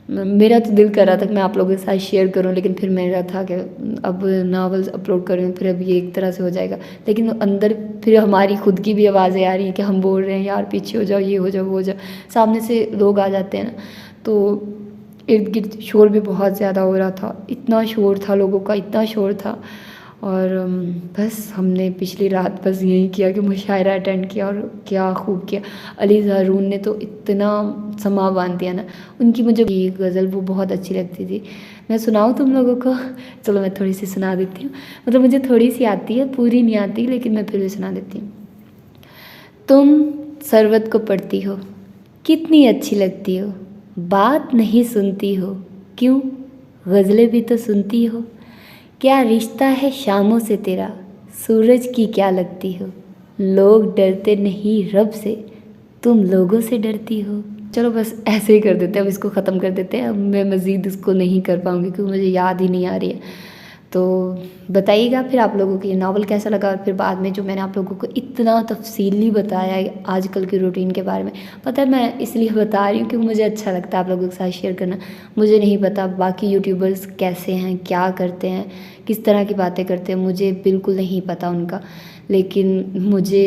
میرا تو دل کر رہا تھا کہ میں آپ لوگوں کے ساتھ شیئر کروں، لیکن پھر میرا تھا کہ اب ناولز اپلوڈ کر رہی ہوں، پھر اب یہ ایک طرح سے ہو جائے گا، لیکن اندر پھر ہماری خود کی بھی آوازیں آ رہی ہیں کہ ہم بول رہے ہیں یار پیچھے ہو جاؤ، یہ ہو جاؤ، وہ ہو جاؤ، سامنے سے لوگ آ جاتے ہیں نا، تو ارد گرد شور بھی بہت زیادہ ہو رہا تھا، اتنا شور تھا لوگوں کا، اتنا شور تھا، اور بس ہم نے پچھلی رات بس یہی کیا کہ مشاعرہ اٹینڈ کیا، اور کیا خوب کیا۔ علی زارون نے تو اتنا سما باندھ دیا نا، ان کی مجھے غزل وہ بہت اچھی لگتی تھی، میں سناؤں تم لوگوں کو؟ چلو میں تھوڑی سی سنا دیتی ہوں، مطلب مجھے تھوڑی سی آتی ہے، پوری نہیں آتی، لیکن میں پھر بھی سنا دیتی ہوں۔ تم ثروت کو پڑھتی ہو، کتنی اچھی لگتی ہو، بات نہیں سنتی ہو، کیوں غزلیں بھی تو سنتی ہو، کیا رشتہ ہے شاموں سے تیرا، سورج کی کیا لگتی ہو، لوگ ڈرتے نہیں رب سے، تم لوگوں سے ڈرتی ہو۔ چلو بس ایسے ہی کر دیتے ہیں، اب اس کو ختم کر دیتے ہیں، اب میں مزید اس کو نہیں کر پاؤں گی کیونکہ مجھے یاد ہی نہیں آ رہی ہے۔ تو بتائیے گا پھر آپ لوگوں کو یہ ناول کیسا لگا، اور پھر بعد میں جو میں نے آپ لوگوں کو اتنا تفصیلی بتایا ہے آج کل کی روٹین کے بارے میں، پتہ ہے میں اس لیے بتا رہی ہوں کیونکہ مجھے اچھا لگتا ہے آپ لوگوں کے ساتھ شیئر کرنا۔ مجھے نہیں پتا باقی یوٹیوبرز کیسے ہیں، کیا کرتے ہیں، کس طرح کی باتیں کرتے ہیں، مجھے بالکل نہیں پتا ان کا، لیکن مجھے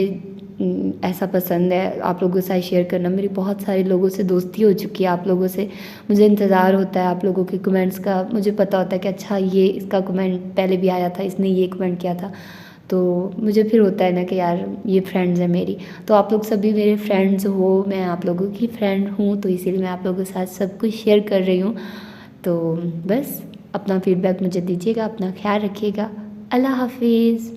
ایسا پسند ہے آپ لوگوں کے ساتھ شیئر کرنا۔ میری بہت سارے لوگوں سے دوستی ہو چکی ہے، آپ لوگوں سے مجھے انتظار ہوتا ہے آپ لوگوں کے کمنٹس کا، مجھے پتہ ہوتا ہے کہ اچھا یہ اس کا کمنٹ پہلے بھی آیا تھا، اس نے یہ کمنٹ کیا تھا، تو مجھے پھر ہوتا ہے نا کہ یار یہ فرینڈز ہیں میری، تو آپ لوگ سبھی میرے فرینڈز ہو، میں آپ لوگوں کی فرینڈ ہوں، تو اسی لیے میں آپ لوگوں کے ساتھ سب کچھ شیئر کر رہی ہوں۔ تو بس اپنا فیڈ بیک مجھے دیجیے گا، اپنا خیال رکھیے گا، اللہ حافظ۔